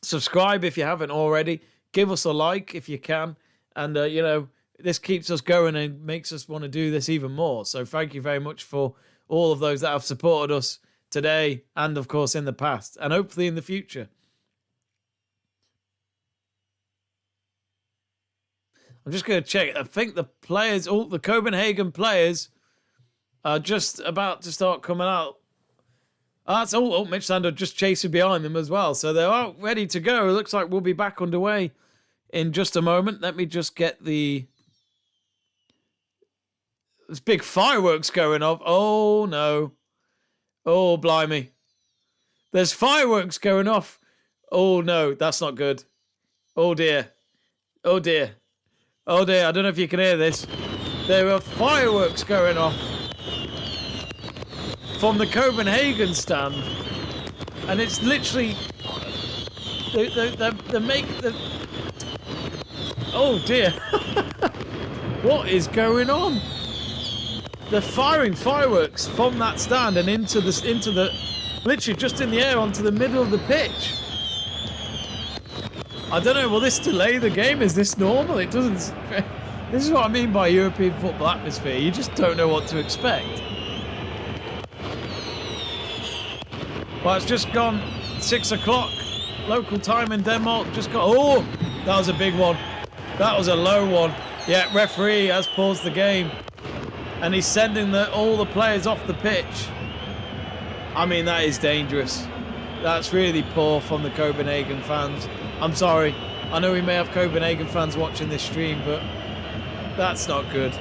Speaker 1: subscribe if you haven't already. Give us a like if you can. And, this keeps us going and makes us want to do this even more. So thank you very much for all of those that have supported us today and, of course, in the past and hopefully in the future. I'm just going to check. I think the Copenhagen players are just about to start coming out. That's all. Midtjylland just chasing behind them as well. So they're all ready to go. It looks like we'll be back underway in just a moment. Let me just get there's big fireworks going off. Oh, no. Oh, blimey. There's fireworks going off. Oh, no. That's not good. Oh, dear. Oh, dear. Oh, dear. I don't know if you can hear this. There are fireworks going off from the Copenhagen stand, and it's literally oh dear. What is going on? They're firing fireworks from that stand and into the literally just in the air onto the middle of the pitch. I don't know, will this delay the game? Is this normal? It doesn't. This is what I mean by European football atmosphere. You just don't know what to expect. Well, it's just gone 6 o'clock local time in Denmark. Oh, that was a big one. That was a low one. Yeah, referee has paused the game. And he's sending all the players off the pitch. I mean, that is dangerous. That's really poor from the Copenhagen fans. I'm sorry. I know we may have Copenhagen fans watching this stream, but that's not good.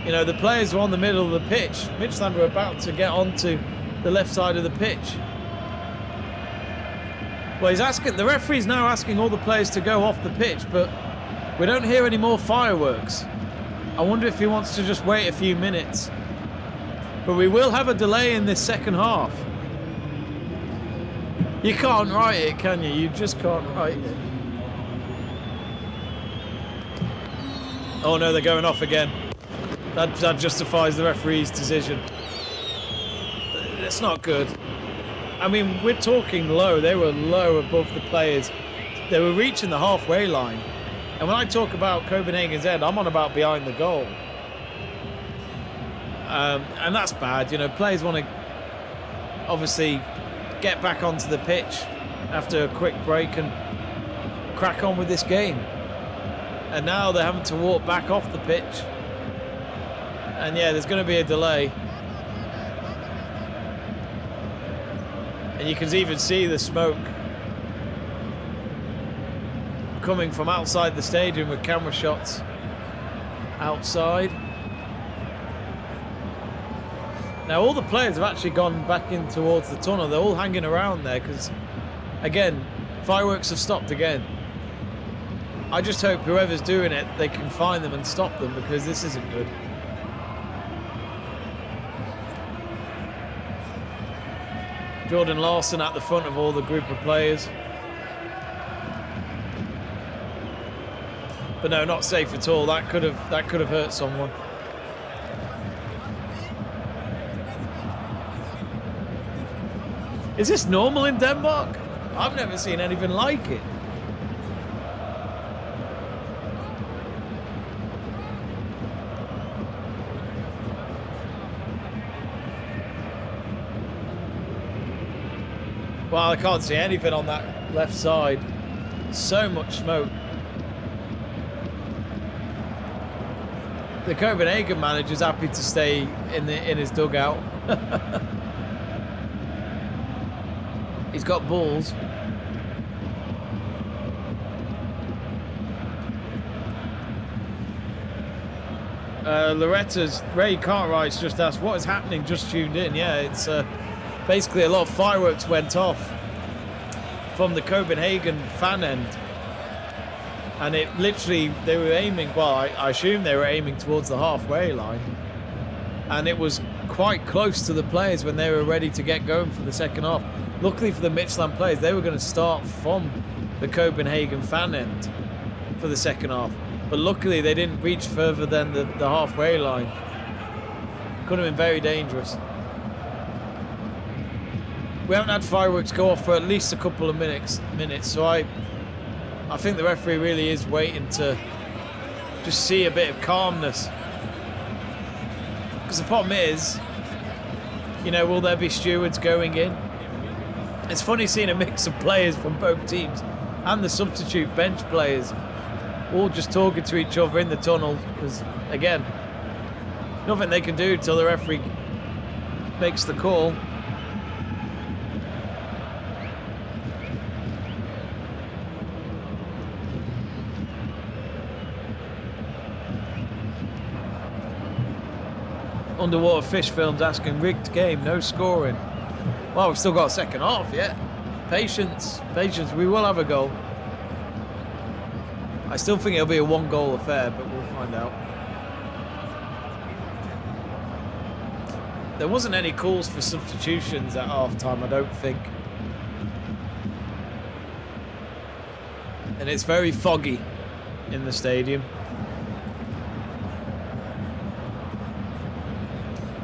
Speaker 1: The players were on the middle of the pitch. Midtjylland were about to get onto the left side of the pitch. Well, the referee's now asking all the players to go off the pitch, but we don't hear any more fireworks. I wonder if he wants to just wait a few minutes. But we will have a delay in this second half. You can't write it, can you? You just can't write it. Oh no, they're going off again. That justifies the referee's decision. It's not good. I mean, we're talking low. They were low above the players. They were reaching the halfway line. And when I talk about Copenhagen's end, I'm on about behind the goal. And that's bad. Players want to obviously get back onto the pitch after a quick break and crack on with this game. And now they're having to walk back off the pitch. And yeah, there's going to be a delay. And you can even see the smoke coming from outside the stadium with camera shots outside. Now all the players have actually gone back in towards the tunnel. They're all hanging around there because, again, fireworks have stopped again. I just hope whoever's doing it, they can find them and stop them, because this isn't good. Jordan Larson at the front of all the group of players. But no, not safe at all. That could have hurt someone. Is this normal in Denmark? I've never seen anything like it. Well, I can't see anything on that left side. So much smoke. The Copenhagen manager's happy to stay in his dugout. He's got balls. Loretta's Ray Cartwright's just asked what is happening. Just tuned in. Yeah, it's basically a lot of fireworks went off from the Copenhagen fan end, and it literally, they were aiming, well, I assume they were aiming towards the halfway line, and it was quite close to the players when they were ready to get going for the second half. Luckily for the Midtjylland players, they were going to start from the Copenhagen fan end for the second half, but luckily they didn't reach further than the halfway line. Could have been very dangerous. We haven't had fireworks go off for at least a couple of minutes, so I think the referee really is waiting to just see a bit of calmness. Because the problem is, you know, will there be stewards going in? It's funny seeing a mix of players from both teams and the substitute bench players all just talking to each other in the tunnel, because, again, nothing they can do until the referee makes the call. Underwater Fish Films asking, rigged game, no scoring. Well, we've still got a second half yet. Patience, patience, we will have a goal. I still think it'll be a one-goal affair, but we'll find out. There wasn't any calls for substitutions at half-time, I don't think. And it's very foggy in the stadium.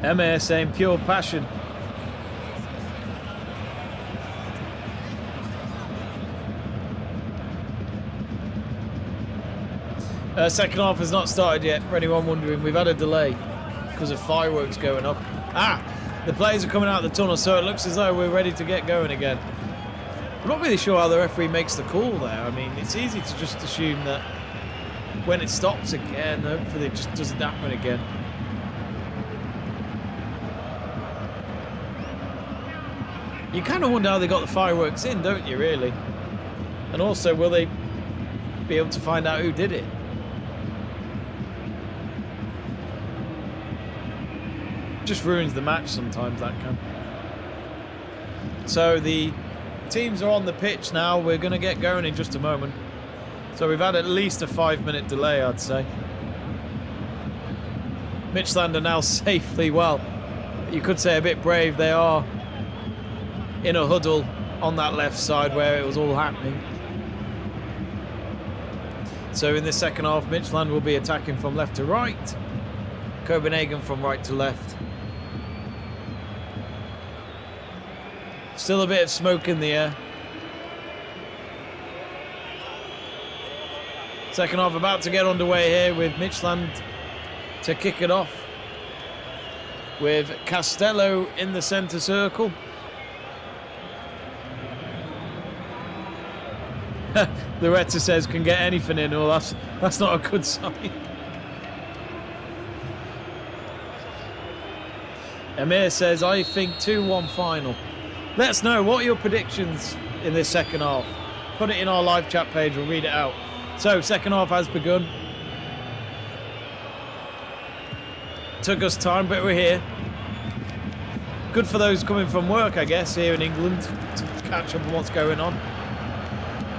Speaker 1: Emma saying pure passion. Second half has not started yet, for anyone wondering. We've had a delay because of fireworks going up. The players are coming out of the tunnel, so it looks as though we're ready to get going again. I'm not really sure how the referee makes the call there. I mean, it's easy to just assume that when it stops again, hopefully it just doesn't happen again. You kind of wonder how they got the fireworks in, don't you, really? And also, will they be able to find out who did it? Just ruins the match sometimes, that can. So the teams are on the pitch now. We're going to get going in just a moment. So we've had at least a 5-minute delay, I'd say. Midtjylland are now safely, well, you could say a bit brave. They are in a huddle on that left side where it was all happening. So in the second half, Midtjylland will be attacking from left to right, Copenhagen from right to left. Still a bit of smoke in the air. Second half about to get underway here with Midtjylland to kick it off, with Castello in the centre circle. Loretta says can get anything in. Well, that's not a good sign. Amir says, I think 2-1 final. Let us know, what are your predictions in this second half? Put it in our live chat page, we'll read it out. So, second half has begun. Took us time, but we're here. Good for those coming from work, I guess, here in England, to catch up on what's going on.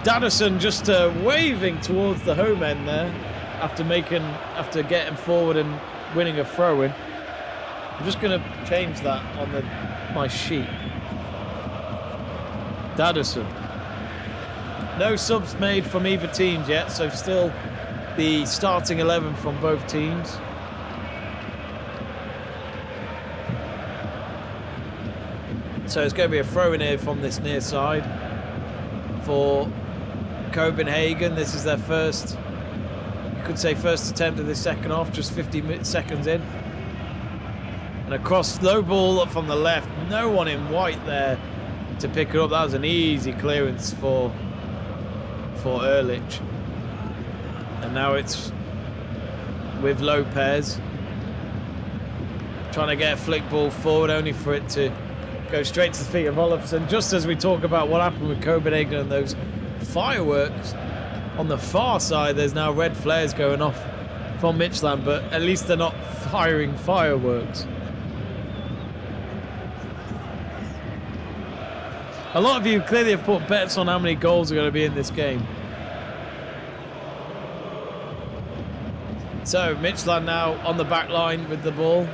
Speaker 1: Dannison just waving towards the home end there after getting forward and winning a throw-in. I'm just going to change that on my sheet. Dadison. No subs made from either teams yet, so still the starting 11 from both teams. So it's going to be a throw in here from this near side for Copenhagen. This is their first, you could say first attempt of the second half, just 50 seconds in. And across, low ball from the left, no one in white there to pick it up. That was an easy clearance for Ehrlich. And now it's with Lopez trying to get a flick ball forward, only for it to go straight to the feet of Olafsson. Just as we talk about what happened with Copenhagen and those fireworks on the far side, there's now red flares going off from Midtjylland, but at least they're not firing fireworks. A lot of you clearly have put bets on how many goals are going to be in this game. So Midtjylland now on the back line with the ball,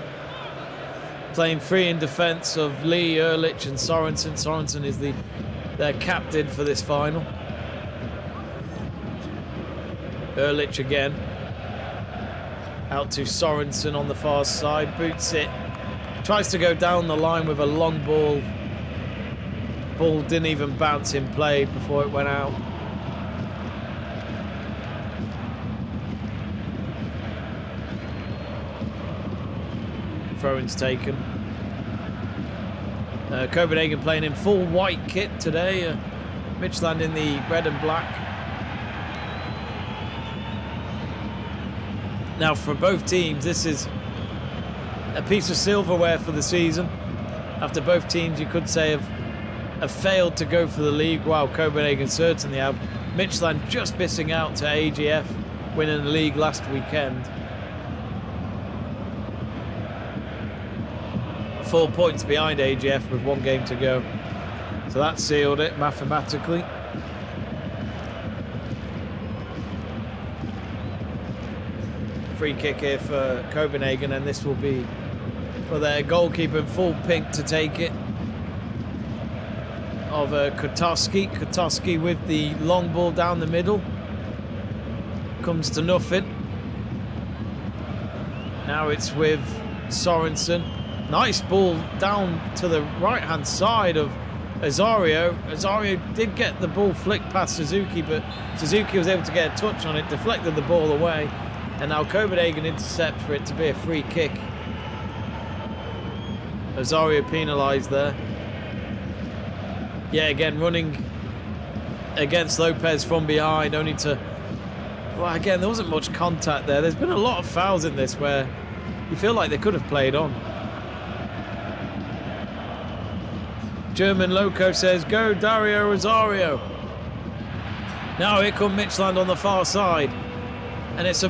Speaker 1: playing free in defence of Lee, Ehrlich and Sorensen. Sorensen is their captain for this final. Ehrlich again. Out to Sorensen on the far side. Boots it. Tries to go down the line with a long ball. Ball didn't even bounce in play before it went out. Throw-in's taken. Copenhagen playing in full white kit today. Midtjylland in the red and black. Now for both teams, this is a piece of silverware for the season. After both teams, you could say, have failed to go for the league, while Copenhagen certainly have. Midtjylland just missing out to AGF, winning the league last weekend. 4 points behind AGF with 1 game to go. So that sealed it mathematically. Free kick here for Copenhagen, and this will be for their goalkeeper in full pink to take it. Of Kotarski. Kotarski with the long ball down the middle. Comes to nothing. Now it's with Sorensen. Nice ball down to the right-hand side of Azario. Azario did get the ball flicked past Suzuki, but Suzuki was able to get a touch on it, deflected the ball away, and now Copenhagen intercept for it to be a free kick. Azario penalised there. Yeah, again, running against Lopez from behind, only to... Well, again, there wasn't much contact there. There's been a lot of fouls in this where you feel like they could have played on. German Loco says, go Dario Rosario. Now here come Midtjylland on the far side. And it's a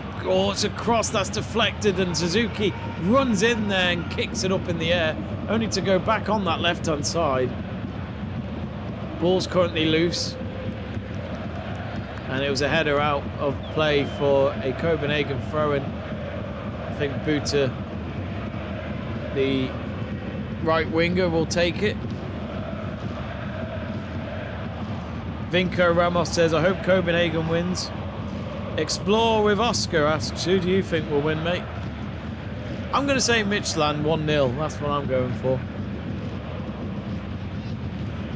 Speaker 1: cross that's deflected, and Suzuki runs in there and kicks it up in the air, only to go back on that left-hand side. Ball's currently loose. And it was a header out of play for a Copenhagen throw-in. I think Buta, the right winger, will take it. Vinko Ramos says, I hope Copenhagen wins. Explore with Oscar asks, who do you think will win, mate? I'm going to say Midtjylland 1-0. That's what I'm going for.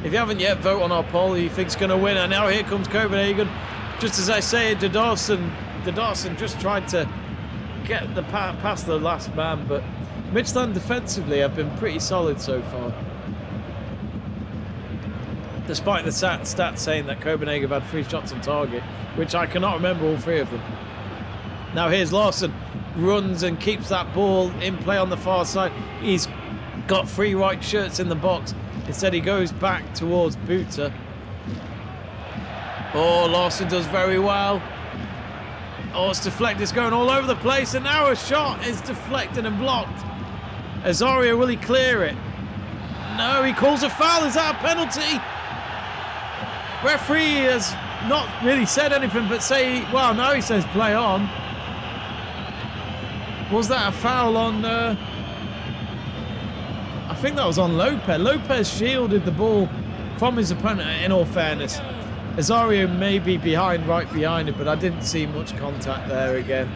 Speaker 1: If you haven't yet, vote on our poll who you think's going to win. And now here comes Copenhagen. Just as I say it, Dadarsson just tried to get the past the last man, but Midtjylland defensively have been pretty solid so far. Despite the stats saying that Copenhagen have had 3 shots on target, which I cannot remember all 3 of them. Now here's Larsson, runs and keeps that ball in play on the far side. He's got 3 white shirts in the box. Instead he goes back towards Buta. Oh, Larsson does very well. Oh, it's deflected, it's going all over the place, and now a shot is deflected and blocked. Azario, will he clear it? No, he calls a foul. Is that a penalty? Referee has not really said anything, but well, now he says play on. Was that a foul on... I think that was on Lopez. Lopez shielded the ball from his opponent, in all fairness. Azario may be right behind it, but I didn't see much contact there again.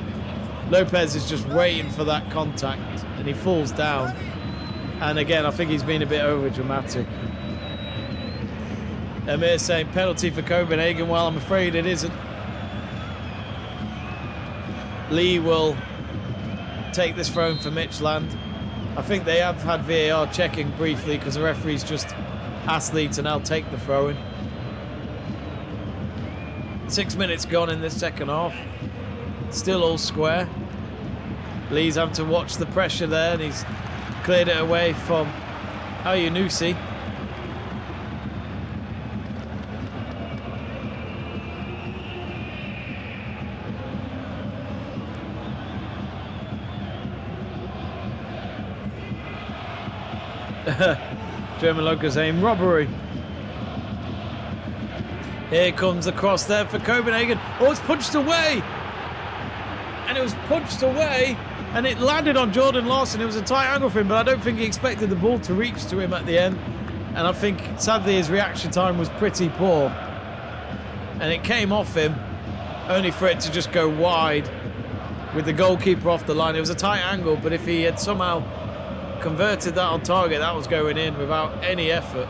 Speaker 1: Lopez is just waiting for that contact, and he falls down. And again, I think he's been a bit over dramatic. Amir saying penalty for Copenhagen. Well, I'm afraid it isn't. Lee will take this throw for Midtjylland. I think they have had VAR checking briefly because the referee's just asked Lee to now take the throw in. 6 minutes gone in this second half. Still all square. Lee's having to watch the pressure there, and he's cleared it away from Ayunusi. German local saying robbery. Here comes the cross there for Copenhagen. Oh, it's punched away. And it was punched away, and it landed on Jordan Larson. It was a tight angle for him, but I don't think he expected the ball to reach to him at the end. And I think, sadly, his reaction time was pretty poor. And it came off him, only for it to just go wide with the goalkeeper off the line. It was a tight angle, but if he had somehow converted that on target, that was going in without any effort.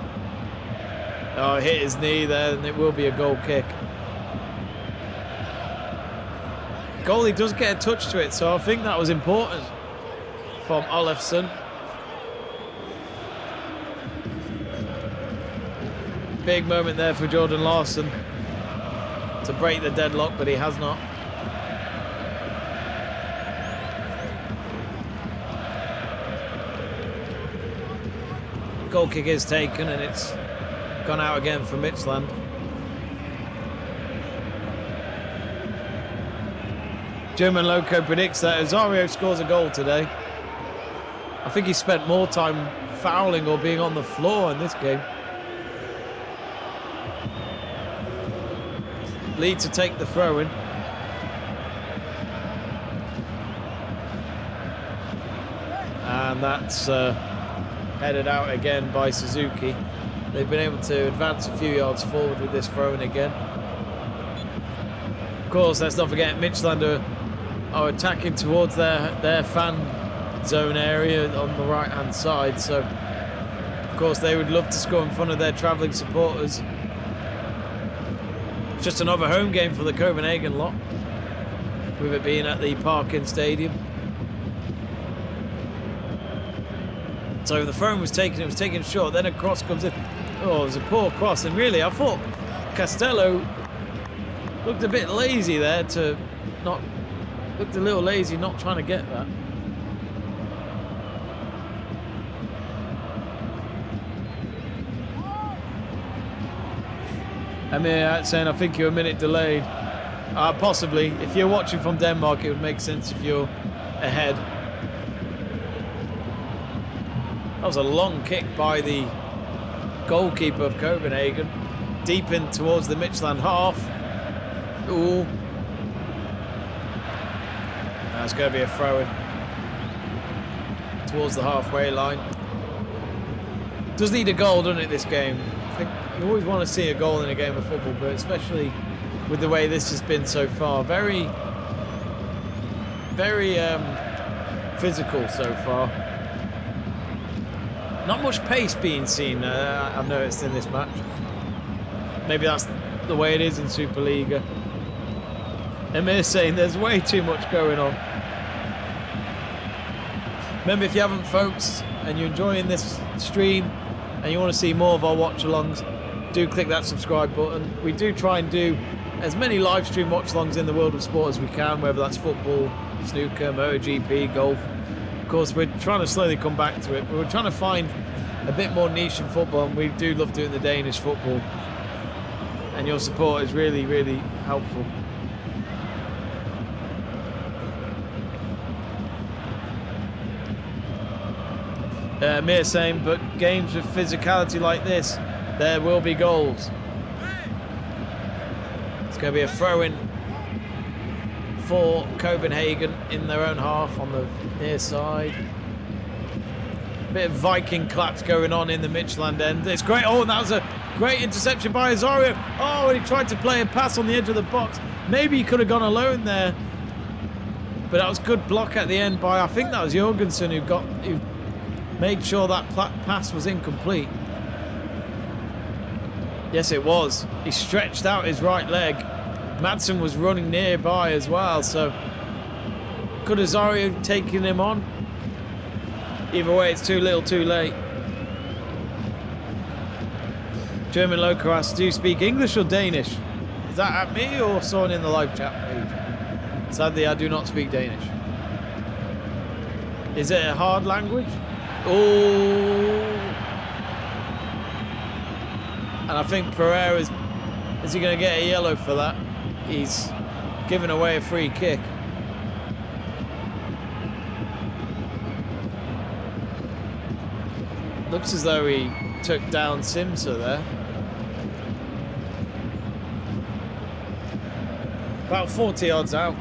Speaker 1: Oh, hit his knee there, and it will be a goal kick. Goalie does get a touch to it, so I think that was important from Olafsson. Big moment there for Jordan Larson to break the deadlock, but he has not. Goal kick is taken, and it's gone out again for Midtjylland. German Loco predicts that Azario scores a goal today. I think he spent more time fouling or being on the floor in this game. Lee to take the throw in. And that's headed out again by Suzuki. They've been able to advance a few yards forward with this throw in again. Of course, let's not forget Midtjylland are attacking towards their fan zone area on the right hand side, so of course they would love to score in front of their travelling supporters. It's just another home game for the Copenhagen lot, with it being at the Parken Stadium. So the throw was taken, it was taken short, then a cross comes in. Oh, it was a poor cross, and really I thought Castello looked a bit lazy there looked a little lazy not trying to get that. Amir saying, I think you're a minute delayed. Possibly. If you're watching from Denmark, it would make sense if you're ahead. That was a long kick by the goalkeeper of Copenhagen. Deep in towards the Midtjylland half. Ooh. That's going to be a throw-in towards the halfway line. Does need a goal, doesn't it, this game? I think you always want to see a goal in a game of football, but especially with the way this has been so far. Very, very physical so far. Not much pace being seen, I've noticed in this match. Maybe that's the way it is in Superliga. Emir saying there's way too much going on. Remember, if you haven't, folks, and you're enjoying this stream and you want to see more of our watch-alongs, do click that subscribe button. We do try and do as many live stream watch-alongs in the world of sport as we can, whether that's football, snooker, MotoGP, golf. Of course, we're trying to slowly come back to it, but we're trying to find a bit more niche in football, and we do love doing the Danish football. And your support is really, really helpful. Mir saying, but games with physicality like this, there will be goals. It's going to be a throw-in for Copenhagen in their own half on the near side. Bit of Viking claps going on in the Midtjylland end. It's great. Oh, and that was a Great interception by Azario. Oh, and he tried to play a pass on the edge of the box. Maybe he could have gone alone there. But that was good block at the end by, I think that was Jorgensen who made sure that pass was incomplete. Yes, it was. He stretched out his right leg. Madsen was running nearby as well, so could Azario taken him on? Either way, it's too little, too late. German Loco asks, do you speak English or Danish? Is that at me or someone in the live chat page? Sadly, I do not speak Danish. Is it a hard language? Oh. And I think Pereira is he going to get a yellow for that? He's giving away a free kick. Looks as though he took down Simsa there. About 40 yards out.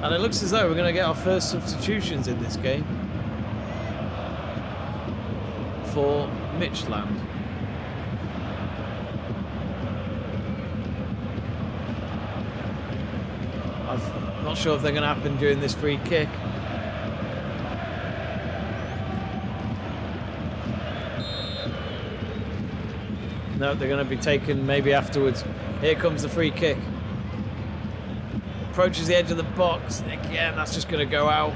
Speaker 1: And it looks as though we're going to get our first substitutions in this game for Midtjylland. I'm not sure if they're going to happen during this free kick. No, they're going to be taken maybe afterwards. Here comes the free kick. Approaches the edge of the box. Again, that's just going to go out.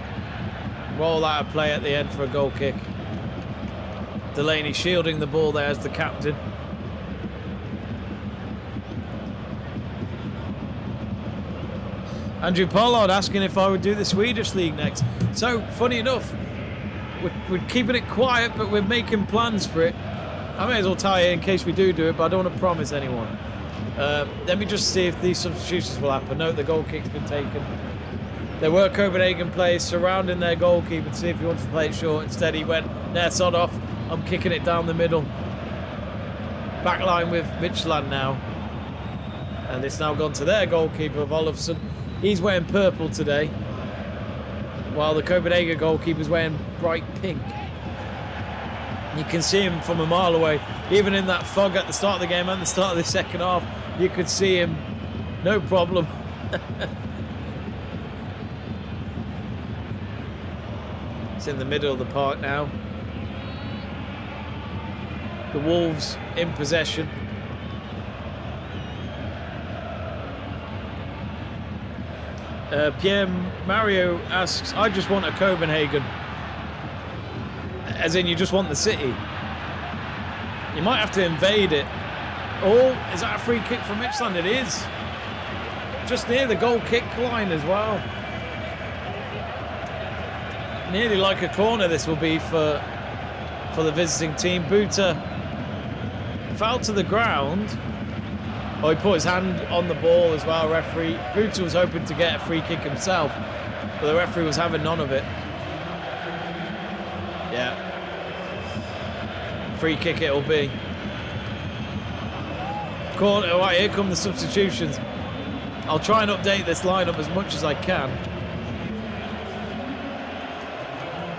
Speaker 1: Roll out of play at the end for a goal kick. Delaney shielding the ball there as the captain. Andrew Pollard asking if I would do the Swedish league next. So, funny enough, we're keeping it quiet, but we're making plans for it. I may as well tell you in case we do it, but I don't want to promise anyone. Let me just see if these substitutions will happen. No, the goal kick's been taken. There were Copenhagen players surrounding their goalkeeper to see if he wants to play it short. Instead, he went, nah, sod off. I'm kicking it down the middle. Back line with Midtjylland now. And it's now gone to their goalkeeper of Olofsson. He's wearing purple today, while the Copenhagen goalkeeper's wearing bright pink. You can see him from a mile away. Even in that fog at the start of the game and the start of the second half, you could see him, no problem. It's in the middle of the park now. The Wolves in possession. Pierre Mario asks, I just want a Copenhagen. As in, you just want the city. You might have to invade it. Oh, is that a free kick from Midtjylland? It is. Just near the goal kick line as well. Nearly like a corner this will be for the visiting team. Buta fell to the ground. Oh, he put his hand on the ball as well, referee. Buta was hoping to get a free kick himself, but the referee was having none of it. Yeah. Free kick it'll be. Corner. Oh, right, here come the substitutions. I'll try and update this lineup as much as I can.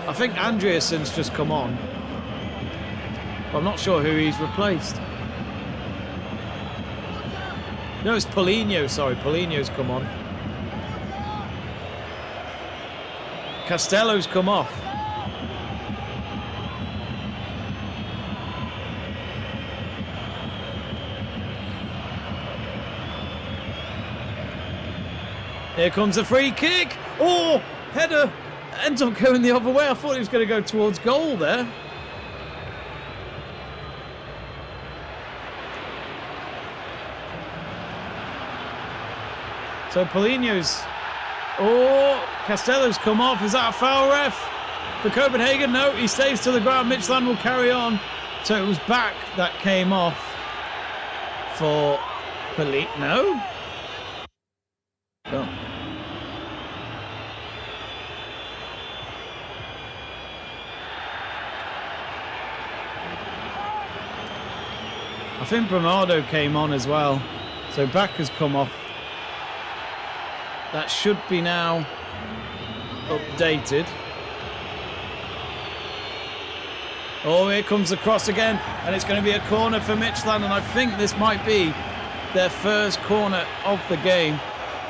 Speaker 1: I think Andreassen's just come on, but I'm not sure who he's replaced. No, it's Paulinho, sorry. Paulinho's come on. Castello's come off. Here comes a free kick. Oh, header ends up going the other way. I thought he was going to go towards goal there. So Paulinho's... Oh, Castello's come off. Is that a foul, ref? For Copenhagen? No, he stays to the ground. Midtjylland will carry on. So it was back that came off for Paulinho. No? Oh. I think Bernardo came on as well. So back has come off. That should be now updated. Oh, here comes the cross again, and it's going to be a corner for Midtjylland, and I think this might be their first corner of the game.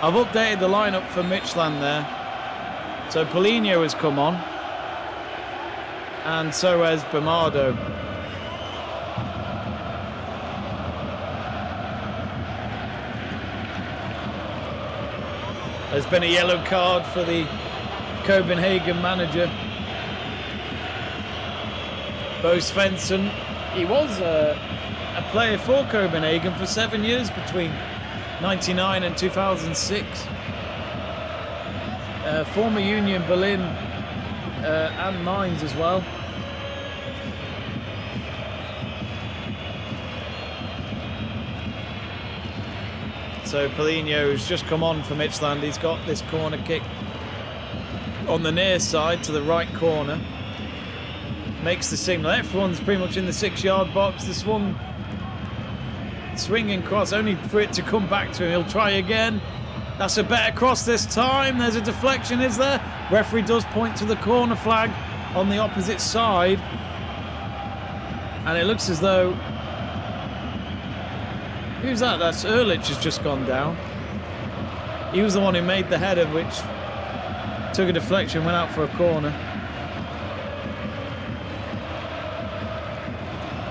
Speaker 1: I've updated the lineup for Midtjylland there. So Paulinho has come on, and so has Bernardo. There's been a yellow card for the Copenhagen manager, Bo Svensson. He was a player for Copenhagen for 7 years between 99 and 2006. Former Union Berlin and Mainz as well. So Paulinho has just come on for Midtjylland. He's got this corner kick on the near side to the right corner. Makes the signal. Everyone's pretty much in the 6-yard box. The swinging cross, only for it to come back to him. He'll try again. That's a better cross this time. There's a deflection, is there? Referee does point to the corner flag on the opposite side. And it looks as though... Who's that? That's Ehrlich has just gone down. He was the one who made the header, which took a deflection, went out for a corner.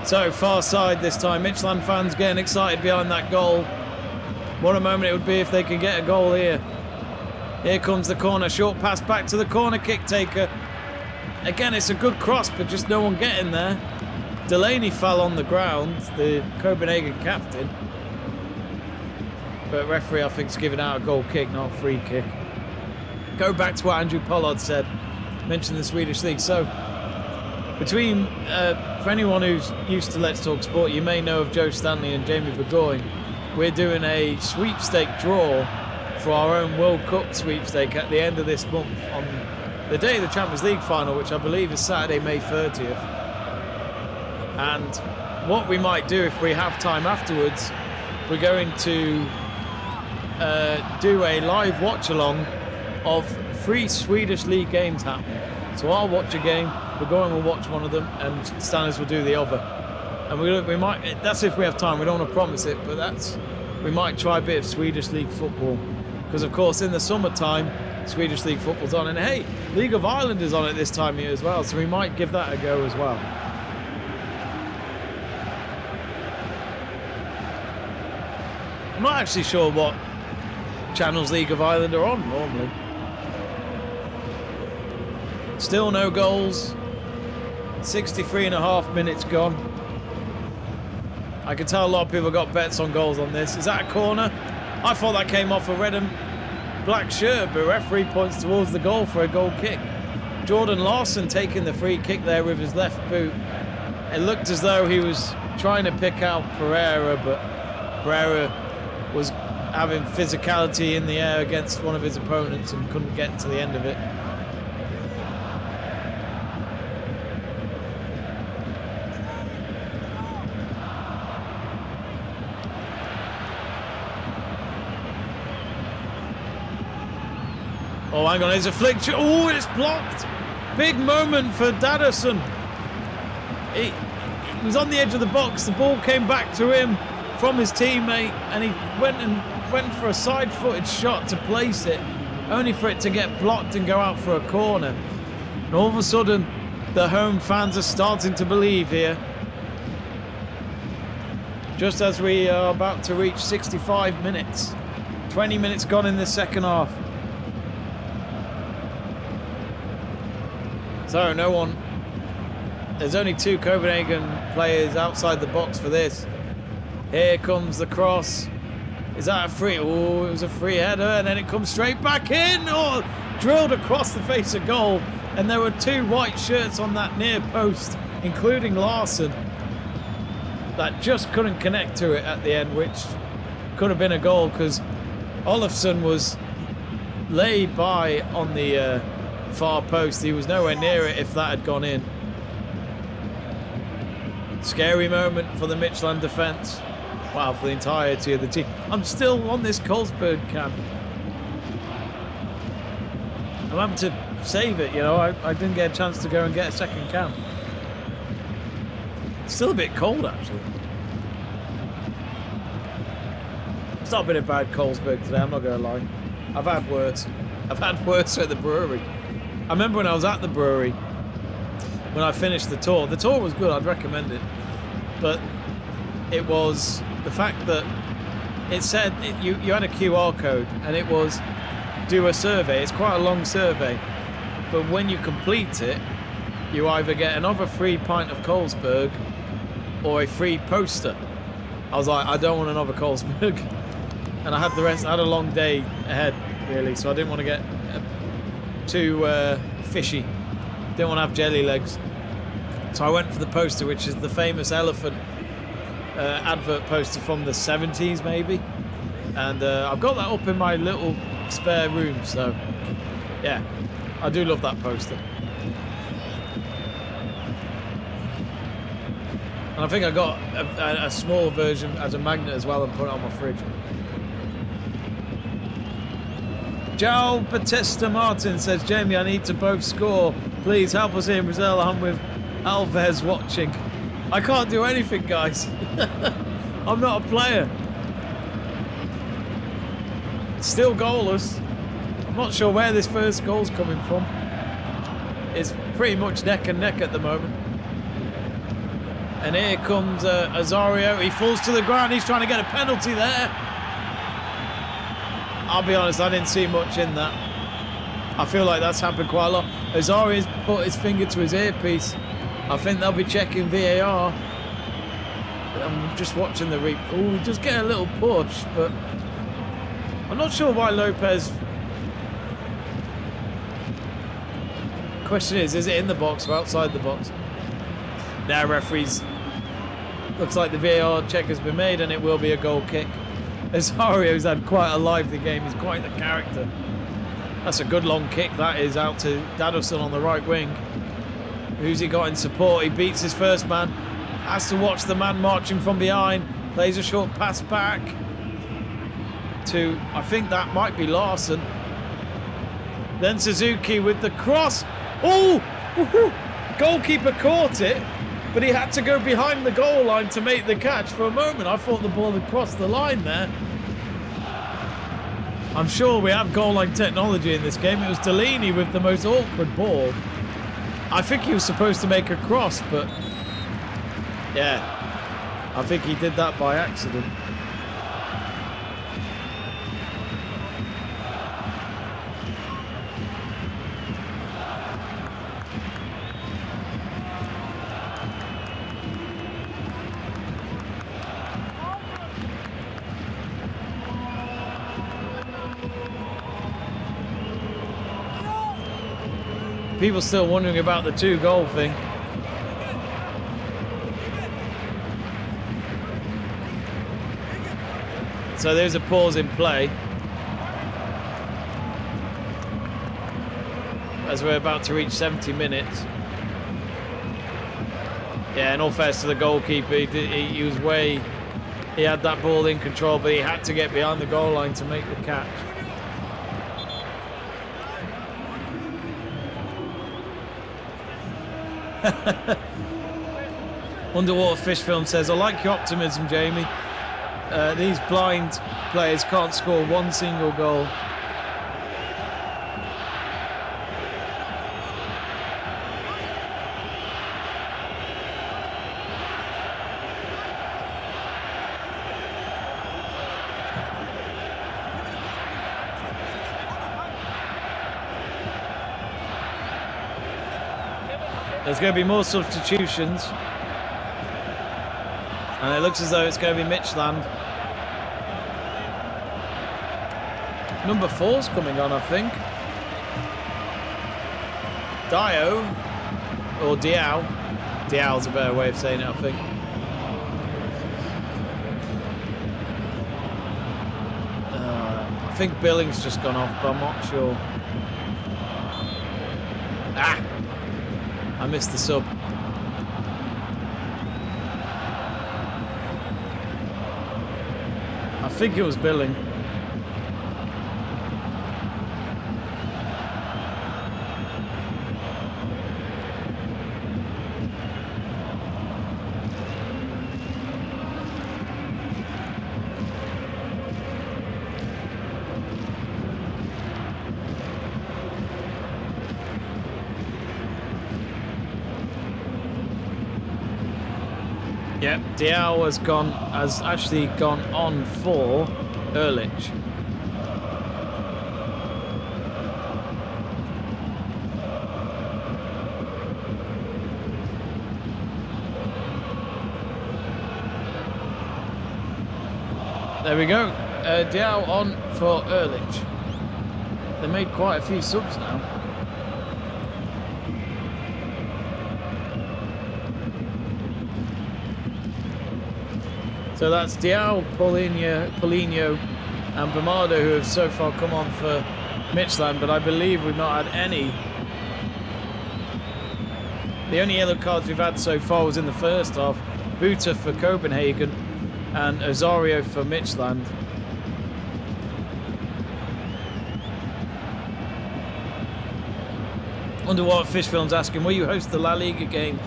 Speaker 1: So far side this time. Midtjylland fans getting excited behind that goal. What a moment it would be if they could get a goal here. Here comes the corner. Short pass back to the corner kick taker. Again, it's a good cross, but just no one getting there. Delaney fell on the ground, the Copenhagen captain. But referee, I think, is giving out a goal kick, not a free kick. Go back to what Andrew Pollard said. Mentioned the Swedish league. So, between, for anyone who's used to Let's Talk Sport, you may know of Joe Stanley and Jamie Burgoyne. We're doing a sweepstake draw for our own World Cup sweepstake at the end of this month on the day of the Champions League final, which I believe is Saturday, May 30th. And what we might do if we have time afterwards, we're going to do a live watch-along of 3 Swedish league games happening. So I'll watch a game, Burgoyne will watch one of them, and Stannis will do the other. And we might, that's if we have time, we don't want to promise it, but we might try a bit of Swedish league football. Because of course in the summertime, Swedish league football's on, and hey, League of Ireland is on at this time of year as well, so we might give that a go as well. I'm not actually sure what channels League of Ireland are on normally. Still no goals. 63.5 minutes gone. I can tell a lot of people got bets on goals on this. Is that a corner? I thought that came off a red and black shirt, but referee points towards the goal for a goal kick. Jordan Larson taking the free kick there with his left boot. It looked as though he was trying to pick out Pereira, but Pereira was having physicality in the air against one of his opponents and couldn't get to the end of it. Oh, hang on, there's a flick. Oh, it's blocked. Big moment for Dadderson. He was on the edge of the box. The ball came back to him from his teammate, and he went for a side-footed shot to place it, only for it to get blocked and go out for a corner. And all of a sudden, the home fans are starting to believe here. Just as we are about to reach 65 minutes. 20 minutes gone in the second half. So no one, there's only 2 Copenhagen players outside the box for this. Here comes the cross. Is that a free? Oh, it was a free header, and then it comes straight back in. Oh, drilled across the face of goal. And there were 2 white shirts on that near post, including Larson, that just couldn't connect to it at the end, which could have been a goal because Olofsson was laid by on the far post. He was nowhere near it if that had gone in. Scary moment for the Midtjylland defence. Wow, for the entirety of the team. I'm still on this Carlsberg can. I'm having to save it, you know. I didn't get a chance to go and get a second can. Still a bit cold, actually. It's not been a bad Colesberg today, I'm not going to lie. I've had worse. I've had worse at the brewery. I remember when I was at the brewery, when I finished the tour was good, I'd recommend it. But it was the fact that it said, you had a QR code, and it was, do a survey. It's quite a long survey. But when you complete it, you either get another free pint of Colesberg or a free poster. I was like, I don't want another Colesberg. And I had the rest. I had a long day ahead, really, so I didn't want to get too fishy. Didn't want to have jelly legs. So I went for the poster, which is the famous elephant advert poster from the 70s, maybe. And I've got that up in my little spare room, so yeah, I do love that poster. And I think I got a small version as a magnet as well and put it on my fridge. Joe Batista Martin says, Jamie, I need to both score. Please help us here in Brazil. I'm with Alves watching. I can't do anything, guys. I'm not a player. Still goalless. I'm not sure where this first goal's coming from. It's pretty much neck and neck at the moment. And here comes Azario. He falls to the ground. He's trying to get a penalty there. I'll be honest, I didn't see much in that. I feel like that's happened quite a lot. Azario's put his finger to his earpiece. I think they'll be checking VAR. I'm just watching the replay. Oh, just get a little push, but I'm not sure why Lopez. Question is it in the box or outside the box? Now, referees. Looks like the VAR check has been made and it will be a goal kick. Azario's had quite a lively game. He's quite the character. That's a good long kick. That is out to Daddelson on the right wing. Who's he got in support? He beats his first man. Has to watch the man marching from behind. Plays a short pass back to, I think that might be Larson. Then Suzuki with the cross. Oh! Goalkeeper caught it, but he had to go behind the goal line to make the catch. For a moment, I thought the ball had crossed the line there. I'm sure we have goal line technology in this game. It was Delaney with the most awkward ball. I think he was supposed to make a cross, but yeah, I think he did that by accident. People still wondering about the 2-goal thing. So there's a pause in play as we're about to reach 70 minutes. Yeah, in all fairness to the goalkeeper, he was way... He had that ball in control, but he had to get behind the goal line to make the catch. Underwater Fish Film says, I like your optimism, Jamie. These blind players can't score one single goal. There's going to be more substitutions. And it looks as though it's going to be Midtjylland. Number 4's coming on, I think. Dio. Or Diao. Diao's a better way of saying it, I think. I think Billing's just gone off, but I'm not sure. Ah! I missed the sub. I think it was Billing. Yep, Diao has actually gone on for Ehrlich. There we go. Diao on for Ehrlich. They made quite a few subs now. So that's Diao, Paulinho and Bamado who have so far come on for Midtjylland, but I believe we've not had any. The only yellow cards we've had so far was in the first half. Buta for Copenhagen and Osario for Midtjylland. Underwater Fish Films asking, will you host the La Liga game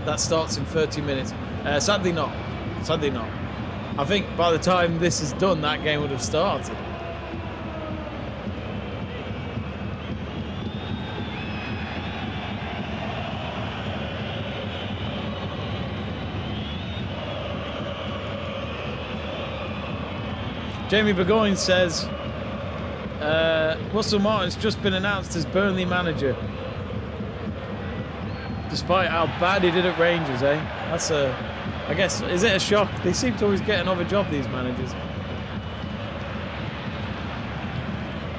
Speaker 1: that starts in 30 minutes? Sadly not. Sadly not. I think by the time this is done, that game would have started. Jamie Burgoyne says, Russell Martin's just been announced as Burnley manager. Despite how bad he did at Rangers, eh? That's I guess, is it a shock? They seem to always get another job, these managers.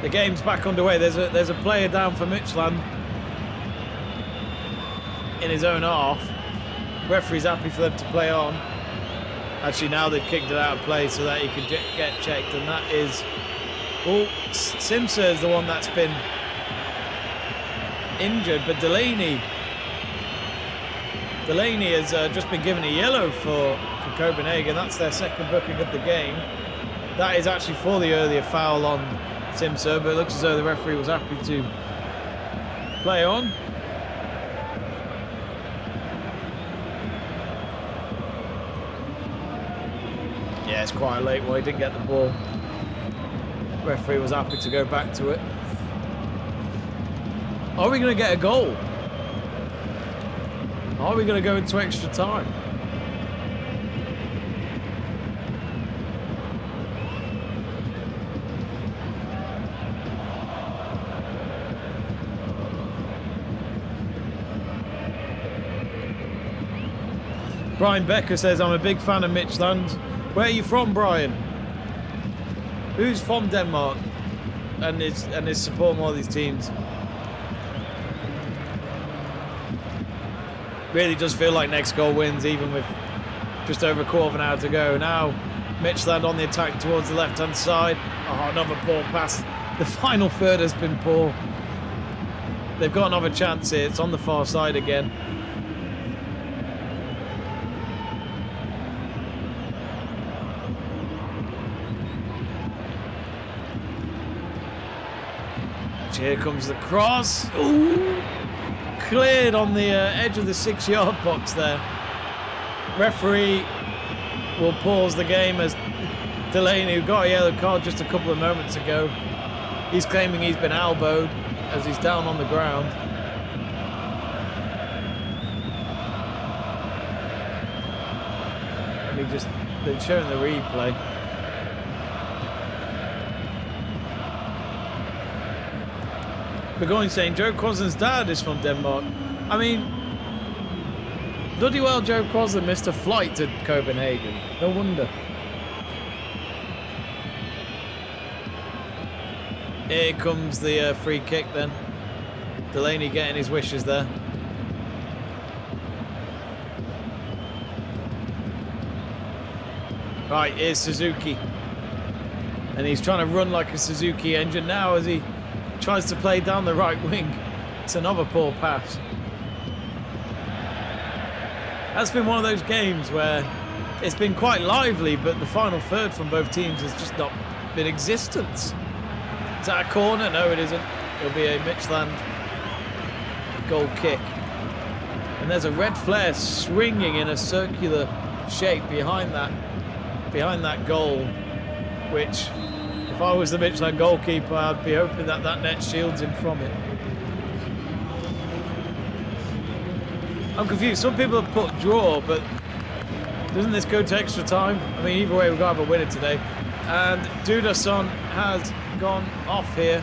Speaker 1: The game's back underway. There's a player down for Midtjylland in his own half. Referee's happy for them to play on. Actually, now they've kicked it out of play so that he can get checked, and that is... Well, Simsa is the one that's been injured, but Delaney has just been given a yellow for Copenhagen. That's their second booking of the game. That is actually for the earlier foul on Simsa, but it looks as though the referee was happy to play on. Yeah, it's quite a late one. He didn't get the ball. Referee was happy to go back to it. Are we going to get a goal? Are we going to go into extra time? Brian Becker says, I'm a big fan of Midtjylland. Where are you from, Brian? Who's from Denmark and is supporting all these teams? Really does feel like next goal wins, even with just over a quarter of an hour to go. Now Midtjylland on the attack towards the left-hand side. Oh, another poor pass. The final third has been poor. They've got another chance here. It's on the far side again. Here comes the cross. Ooh. Cleared on the edge of the 6-yard box there. Referee will pause the game as Delaney, who got a yellow card just a couple of moments ago, he's claiming he's been elbowed as he's down on the ground. They've shown the replay. Burgoyne saying Joe Crosland's dad is from Denmark. I mean, bloody well Joe Crosland missed a flight to Copenhagen. No wonder. Here comes the free kick then. Delaney getting his wishes there. Right, here's Suzuki. And he's trying to run like a Suzuki engine now as he tries to play down the right wing. It's another poor pass. That's been one of those games where it's been quite lively, but the final third from both teams has just not been existent. Is that a corner? No, it isn't. It'll be a Midtjylland goal kick. And there's a red flare swinging in a circular shape behind that goal, which, if I was the Midtjylland goalkeeper, I'd be hoping that that net shields him from it. I'm confused. Some people have put draw, but Doesn't this go to extra time? I mean, either way, we've got to have a winner today. And Dudason has gone off here.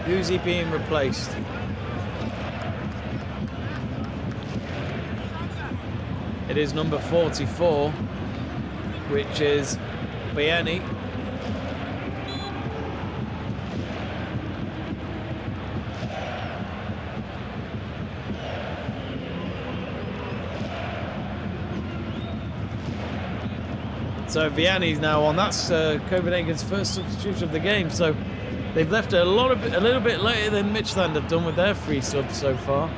Speaker 1: Who's he being replaced? It is number 44, which is Vianney. So Vianney's now on. That's Copenhagen's first substitution of the game. So they've left it a little bit later than Midtjylland have done with their free subs so far.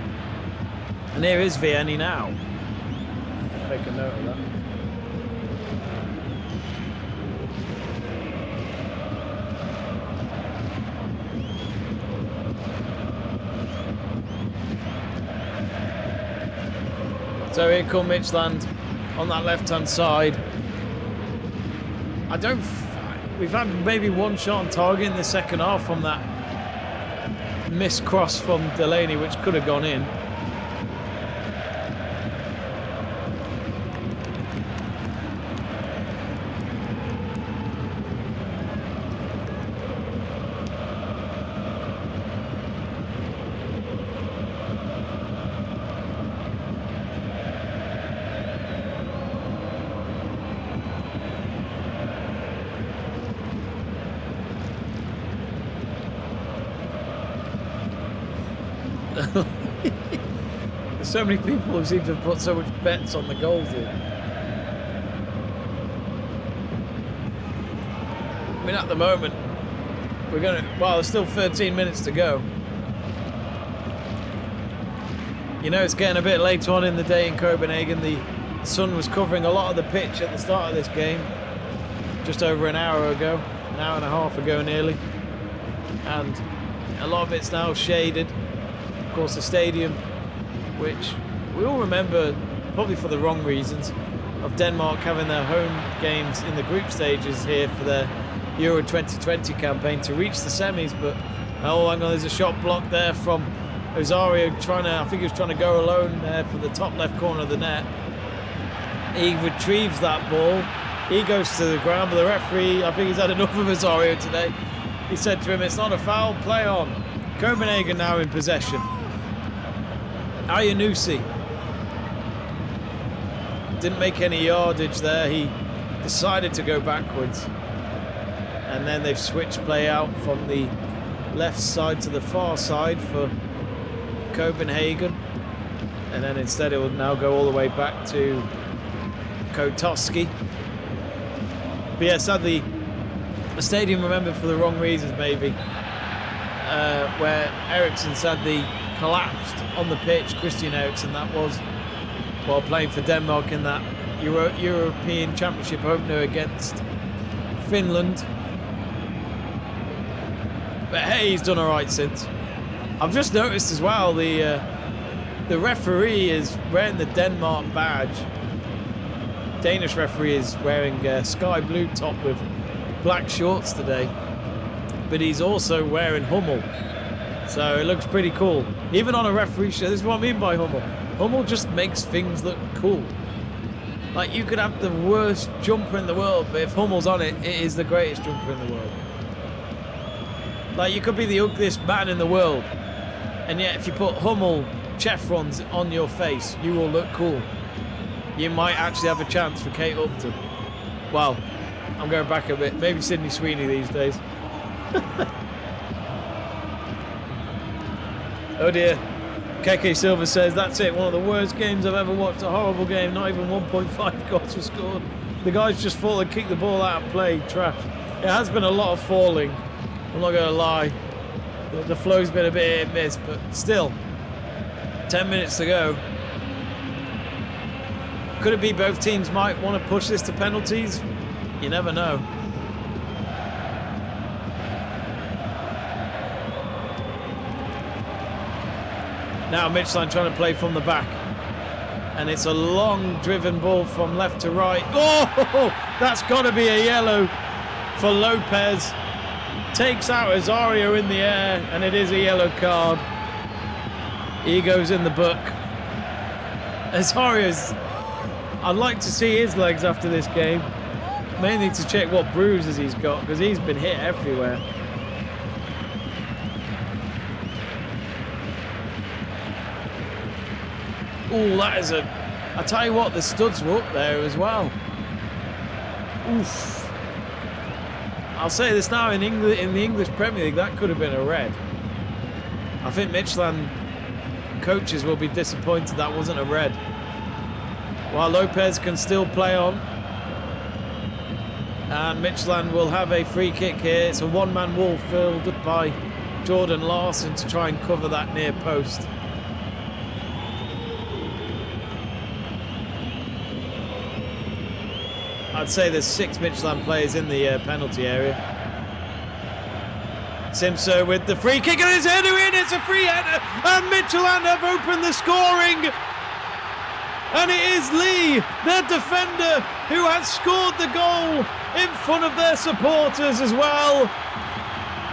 Speaker 1: And here is Vianney now. Make a note of that. So here come Midtjylland on that left-hand side. We've had maybe one shot on target in the second half from that missed cross from Delaney, which could have gone in. There's so many people who seem to have put so much bets on the goals here. I mean, at the moment, there's still 13 minutes to go. You know, it's getting a bit later on in the day in Copenhagen. The sun was covering a lot of the pitch at the start of this game, just over an hour ago, an hour and a half ago nearly. And a lot of it's now shaded. Of course, the stadium, which we all remember, probably for the wrong reasons, of Denmark having their home games in the group stages here for their Euro 2020 campaign to reach the semis. But oh, hang on, there's a shot blocked there from Osario I think he was trying to go alone there for the top left corner of the net. He retrieves that ball. He goes to the ground, but the referee, I think he's had enough of Osario today. He said to him, it's not a foul, play on. Copenhagen now in possession. Ayanusi didn't make any yardage there. He decided to go backwards. And then they've switched play out from the left side to the far side for Copenhagen. And then instead it will now go all the way back to Kotoski. But yeah, sadly, the stadium remembered for the wrong reasons maybe. Where Eriksson sadly collapsed on the pitch, Christian Eriksen that was, while playing for Denmark in that European Championship opener against Finland. But hey, he's done alright since. I've just noticed as well the referee is wearing the Denmark badge. Danish referee is wearing a sky blue top with black shorts today. But he's also wearing Hummel. So it looks pretty cool. Even on a referee show, this is what I mean by Hummel. Hummel just makes things look cool. Like, you could have the worst jumper in the world, but if Hummel's on it, it is the greatest jumper in the world. Like, you could be the ugliest man in the world, and yet if you put Hummel chevrons on your face, you will look cool. You might actually have a chance for Kate Upton. Well, I'm going back a bit. Maybe Sydney Sweeney these days. Oh dear. Keke Silva says, that's it, one of the worst games I've ever watched. A horrible game, not even 1.5 goals were scored. The guys just fall and kick the ball out of play. Trash. It has been a lot of falling, I'm not going to lie. The flow's been a bit hit and miss, but still, 10 minutes to go. Could it be both teams might want to push this to penalties? You never know. Now Midtjylland trying to play from the back. And it's a long driven ball from left to right. Oh, that's got to be a yellow for Lopez. Takes out Osario in the air, and it is a yellow card. He goes in the book. Osario's I'd like to see his legs after this game. Mainly to check what bruises he's got, because he's been hit everywhere. Oh, that is I tell you what, the studs were up there as well. Oof. I'll say this now, in the English Premier League, that could have been a red. I think Midtjylland coaches will be disappointed that wasn't a red. While Lopez can still play on. And Midtjylland will have a free kick here. It's a one-man wall filled up by Jordan Larson to try and cover that near post. I'd say there's 6 Midtjylland players in the penalty area. Simso with the free kick and his header in. It's a free header, and Midtjylland have opened the scoring. And it is Lee, their defender, who has scored the goal in front of their supporters as well.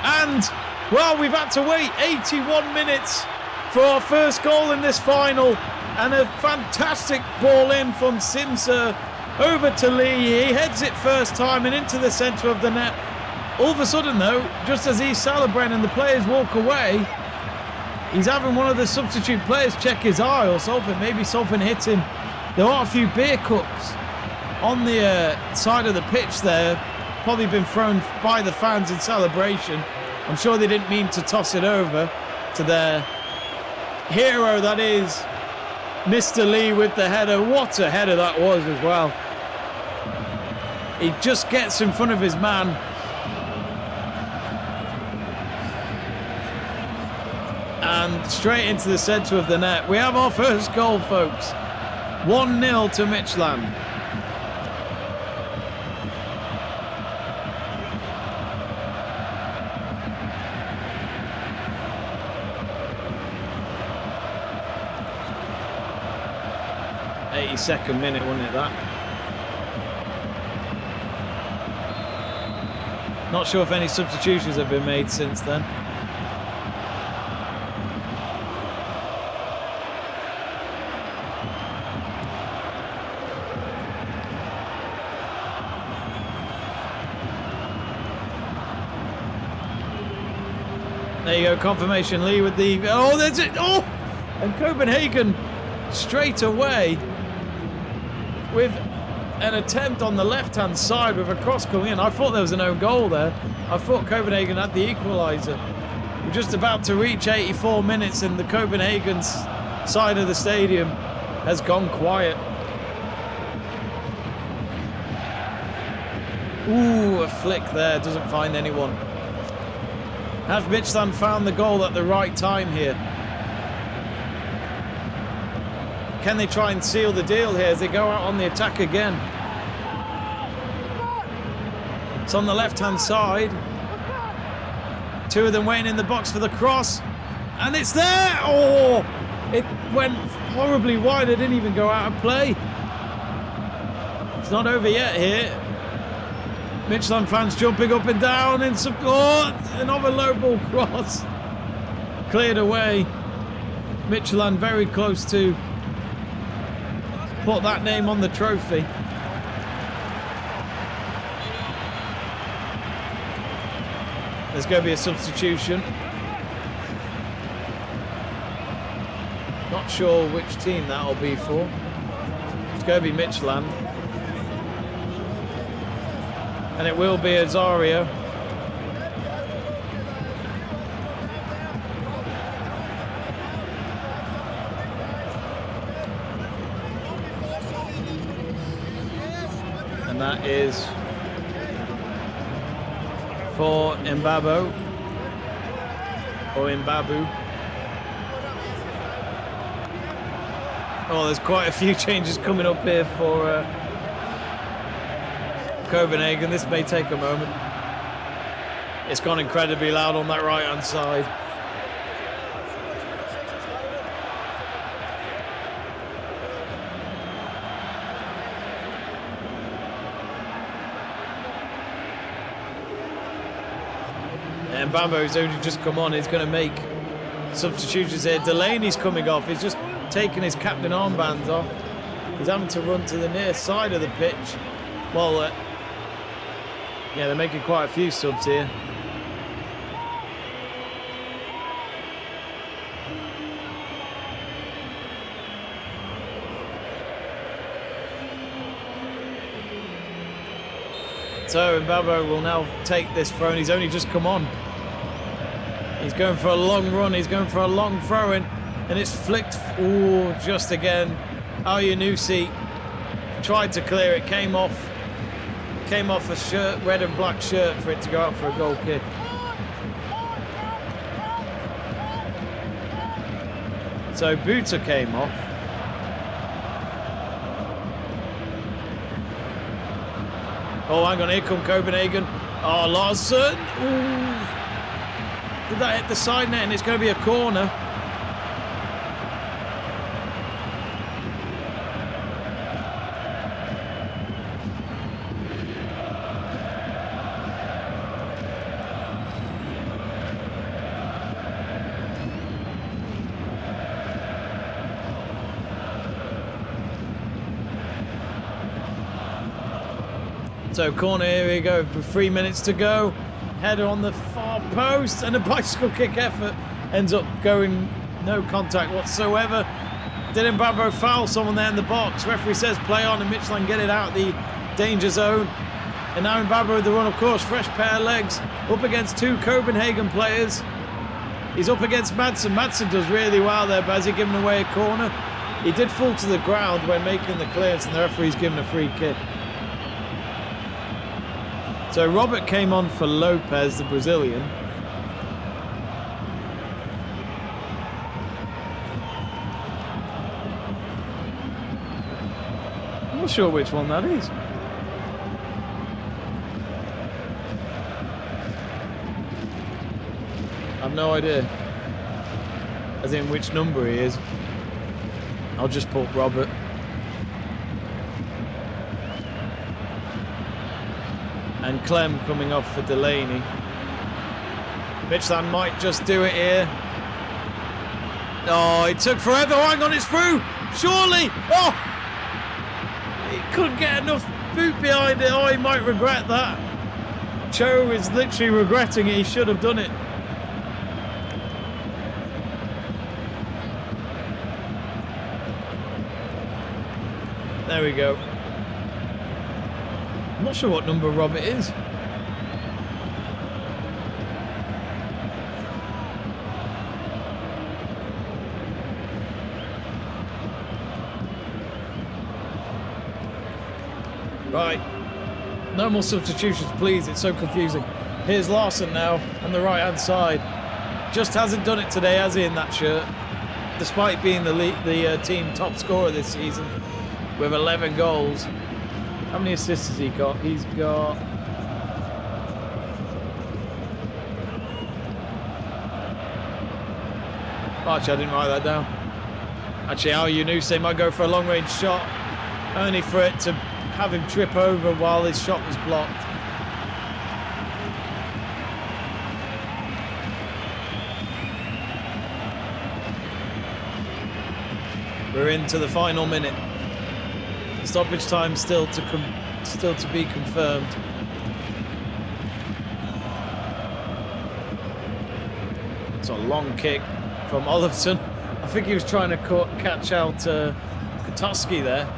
Speaker 1: And, well, we've had to wait 81 minutes for our first goal in this final. And a fantastic ball in from Simsa over to Lee. He heads it first time and into the centre of the net. All of a sudden, though, just as he's celebrating and the players walk away, he's having one of the substitute players check his eye or something. Maybe something hit him. There are a few beer cups on the side of the pitch there. Probably been thrown by the fans in celebration. I'm sure they didn't mean to toss it over to their hero, that is Mr. Lee with the header. What a header that was as well. He just gets in front of his man. And straight into the centre of the net. We have our first goal, folks. 1-0 to Midtjylland. Second minute, wasn't it, that? Not sure if any substitutions have been made since then. There you go, confirmation. Lee with the... Oh, there's it! Oh! And Copenhagen straight away with an attempt on the left-hand side with a cross coming in. I thought there was an own goal there. I thought Copenhagen had the equaliser. We're just about to reach 84 minutes and the Copenhagen side of the stadium has gone quiet. Ooh, a flick there, doesn't find anyone. Have Midtjylland found the goal at the right time here? Can they try and seal the deal here as they go out on the attack again? It's on the left-hand side. 2 of them waiting in the box for the cross. And it's there! Oh! It went horribly wide. It didn't even go out of play. It's not over yet here. Midtjylland fans jumping up and down in support. Another low ball cross. Cleared away. Midtjylland very close to put that name on the trophy. There's going to be a substitution. Not sure which team that'll be for. It's going to be Midtjylland. And it will be Azario. And that is for Mbabo, or Mbabu. Oh, there's quite a few changes coming up here for Copenhagen. This may take a moment. It's gone incredibly loud on that right-hand side. And Bambo's only just come on. He's going to make substitutions here. Delaney's coming off. He's just taking his captain armbands off. He's having to run to the near side of the pitch. Well, yeah, they're making quite a few subs here. So Mbabo will now take this throw, and he's only just come on. He's going for a long run, he's going for a long throw-in, and it's flicked, ooh, just again. Ayunusi tried to clear it, came off a shirt, red and black shirt, for it to go out for a goal kick. So Buta came off. Oh, hang on, here come Copenhagen. Oh, Larsen. Ooh. Did that hit the side net, and it's going to be a corner. So corner, here we go, for 3 minutes to go. Header on the far post, and a bicycle kick effort ends up going no contact whatsoever. Did Mbabo foul someone there in the box? Referee says play on, and Midtjylland get it out of the danger zone. And now Mbabo with the run, of course, fresh pair of legs, up against two Copenhagen players. He's up against Madsen. Madsen does really well there, but has he given away a corner? He did fall to the ground when making the clearance, and the referee's given a free kick. So Robert came on for Lopez, the Brazilian. I'm not sure which one that is. I've no idea. As in which number he is. I'll just put Robert. And Clem coming off for Delaney. Midtjylland might just do it here. Oh, it took forever. Oh, hang on, it's through. Surely. Oh! He couldn't get enough boot behind it. Oh, he might regret that. Cho is literally regretting it. He should have done it. There we go. I'm not sure what number Robert is. Right. No more substitutions, please. It's so confusing. Here's Larsen now on the right-hand side. Just hasn't done it today, has he, in that shirt? Despite being the team top scorer this season with 11 goals. How many assists has he got? He's got... Actually, I didn't write that down. Actually, Ayunusi might go for a long-range shot, only for it to have him trip over while his shot was blocked. We're into the final minute. Stoppage time still to be confirmed. It's a long kick from Olofsson. I think he was trying to catch out Kotoski there.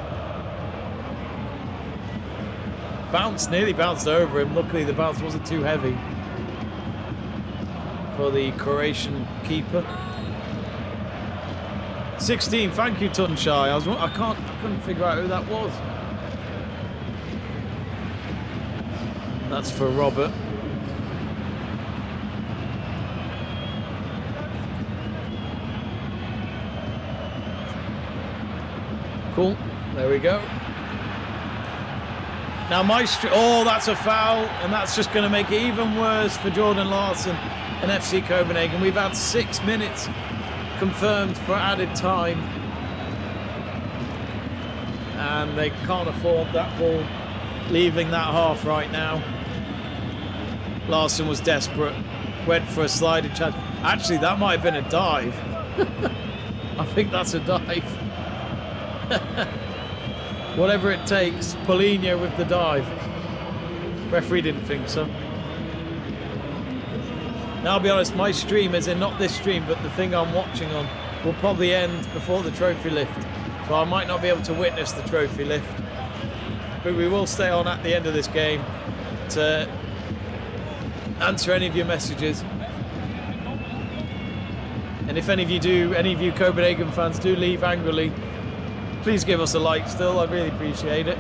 Speaker 1: Nearly bounced over him. Luckily the bounce wasn't too heavy for the Croatian keeper. 16, thank you, Tunshai. I couldn't figure out who that was. That's for Robert. Cool. There we go. Now Maestri, oh, that's a foul, and that's just going to make it even worse for Jordan Larsen and FC Copenhagen. We've had 6 minutes confirmed for added time, and they can't afford that ball leaving that half right now. Larsen was desperate, went for a sliding chance. Actually, that might have been a dive. I think that's a dive. Whatever it takes. Paulinho with the dive. Referee didn't think so. Now, I'll be honest, my stream, as in not this stream, but the thing I'm watching on, will probably end before the trophy lift. So I might not be able to witness the trophy lift. But we will stay on at the end of this game to answer any of your messages. And if any of you Copenhagen fans do leave angrily, please give us a like still, I'd really appreciate it.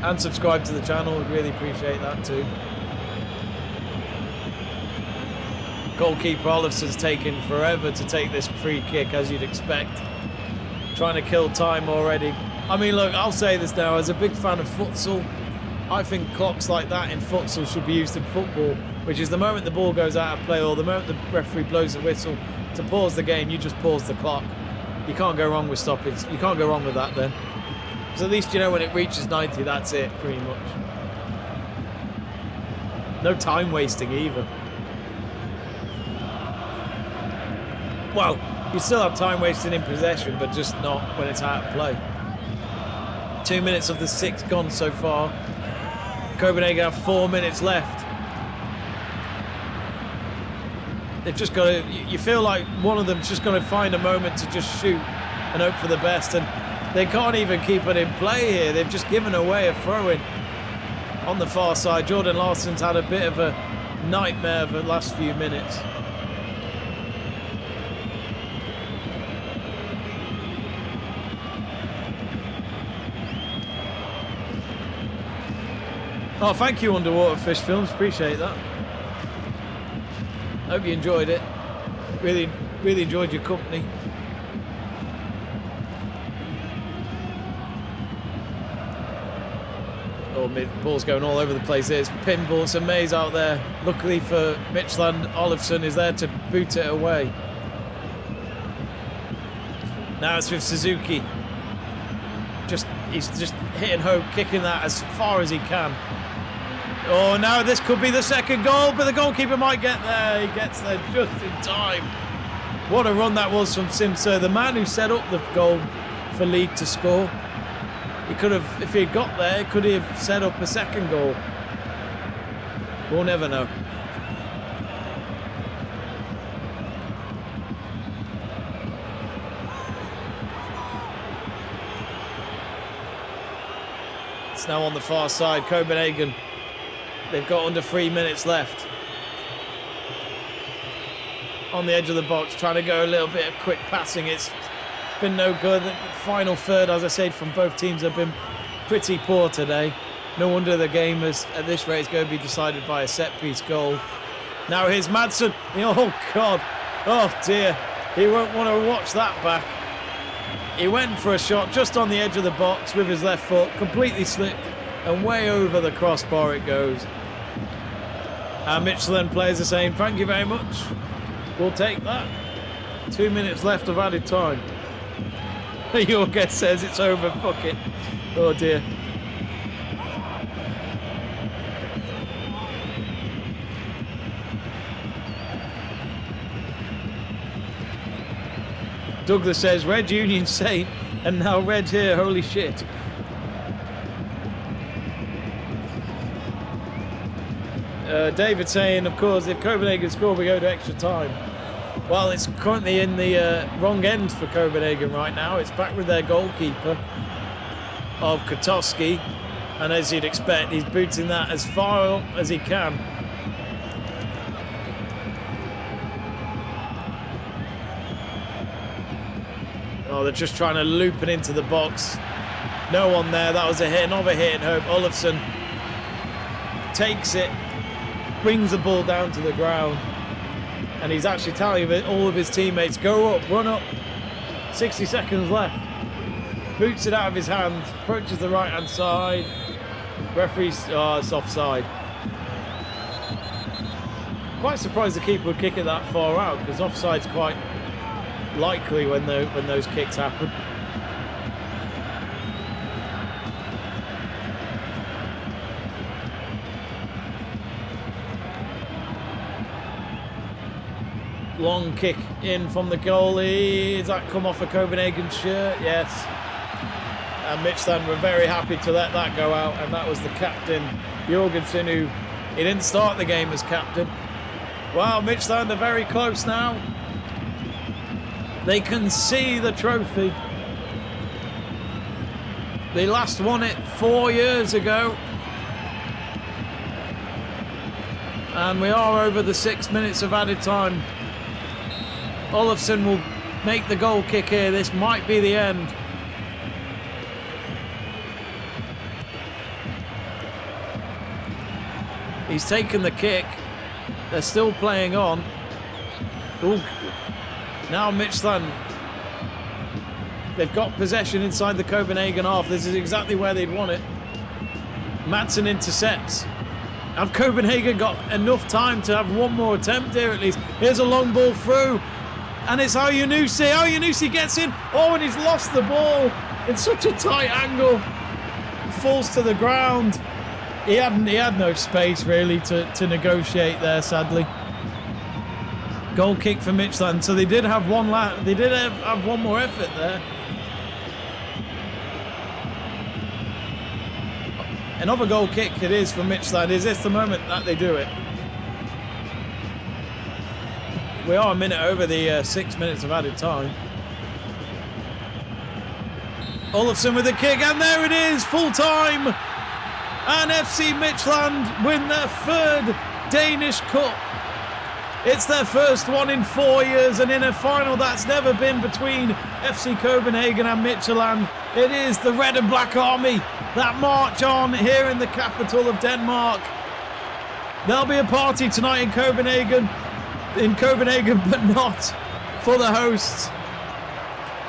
Speaker 1: And subscribe to the channel, I'd really appreciate that too. Goalkeeper Olafsson's taken forever to take this free kick, as you'd expect. Trying to kill time already. I mean, look, I'll say this now, as a big fan of futsal, I think clocks like that in futsal should be used in football, which is the moment the ball goes out of play or the moment the referee blows the whistle to pause the game, you just pause the clock. You can't go wrong with stoppage. You can't go wrong with that then. So at least you know when it reaches 90, that's it, pretty much. No time wasting either. Well, you still have time wasting in possession, but just not when it's out of play. 2 minutes of the 6 gone so far. Copenhagen have 4 minutes left. They've just got to, you feel like one of them's just got to find a moment to just shoot and hope for the best, and they can't even keep it in play here. They've just given away a throw-in on the far side. Jordan Larsson's had a bit of a nightmare of the last few minutes. Oh, thank you, Underwater Fish Films. Appreciate that. Hope you enjoyed it. Really enjoyed your company. Oh, the ball's going all over the place. There's pinball. It's a maze out there. Luckily for Midtjylland, Olafsson is there to boot it away. Now it's with Suzuki. He's just hitting home, kicking that as far as he can. Oh, now this could be the second goal, but the goalkeeper might get there. He gets there just in time. What a run that was from Simso, the man who set up the goal for Leeds to score. He could have, if he had got there, could he have set up a second goal? We'll never know. It's now on the far side. Copenhagen, they've got under 3 minutes left. On the edge of the box, trying to go a little bit of quick passing. It's been no good. The final third, as I said, from both teams have been pretty poor today. No wonder the game is, at this rate, is going to be decided by a set-piece goal. Now here's Madsen. Oh, God. Oh, dear. He won't want to watch that back. He went for a shot just on the edge of the box with his left foot, completely slipped, and way over the crossbar it goes. And Midtjylland players are saying, thank you very much. We'll take that. 2 minutes left of added time. Your guest says it's over, fuck it. Oh dear. Douglas says, Red Union Saint, and now Red here, holy shit. David saying, of course, if Copenhagen score, we go to extra time. Well, it's currently in the wrong end for Copenhagen right now. It's back with their goalkeeper of Kotowski, and as you'd expect, he's booting that as far up as he can. Oh, they're just trying to loop it into the box. No one there. That was a hit, another hit and hope. Olafsson takes it, brings the ball down to the ground, and he's actually telling all of his teammates, go up, run up. 60 seconds left. Boots it out of his hands, approaches the right-hand side. Referee's, it's offside. Quite surprised the keeper would kick it that far out, because offside's quite likely when those kicks happen. Long kick in from the goalie. Does that come off a Copenhagen shirt? Yes. And Midtjylland were very happy to let that go out, and that was the captain, Jorgensen, who he didn't start the game as captain. Wow, Midtjylland are very close now. They can see the trophy. They last won it 4 years ago. And we are over the 6 minutes of added time. Olofsson will make the goal kick here. This might be the end. He's taken the kick. They're still playing on. Ooh. Now Midtjylland. They've got possession inside the Copenhagen half. This is exactly where they'd want it. Madsen intercepts. Have Copenhagen got enough time to have one more attempt here at least? Here's a long ball through. And it's Aouyanusi. Aouyanusi gets in. Oh, and he's lost the ball in such a tight angle. Falls to the ground. He had no space really to negotiate there, sadly. Goal kick for Midtjylland. So they did have have one more effort there. Another goal kick it is for Midtjylland. Is this the moment that they do it? We are a minute over the 6 minutes of added time. Olofsson with the kick, and there it is, full time. And FC Midtjylland win their third Danish Cup. It's their first one in 4 years, and in a final that's never been between FC Copenhagen and Midtjylland. It is the Red and Black Army that march on here in the capital of Denmark. There'll be a party tonight in Copenhagen, but not for the hosts.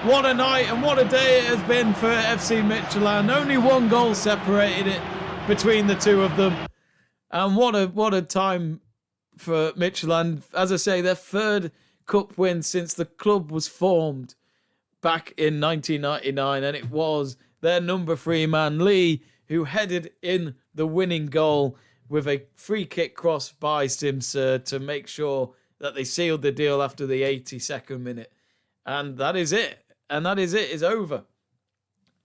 Speaker 1: What a night and what a day it has been for FC Midtjylland. Only one goal separated it between the two of them. And what a time for Midtjylland. As I say, their third cup win since the club was formed back in 1999, and it was their number 3 man, Lee, who headed in the winning goal with a free kick cross by Simser to make sure that they sealed the deal after the 82nd minute. And that is it. And that is it. It's over.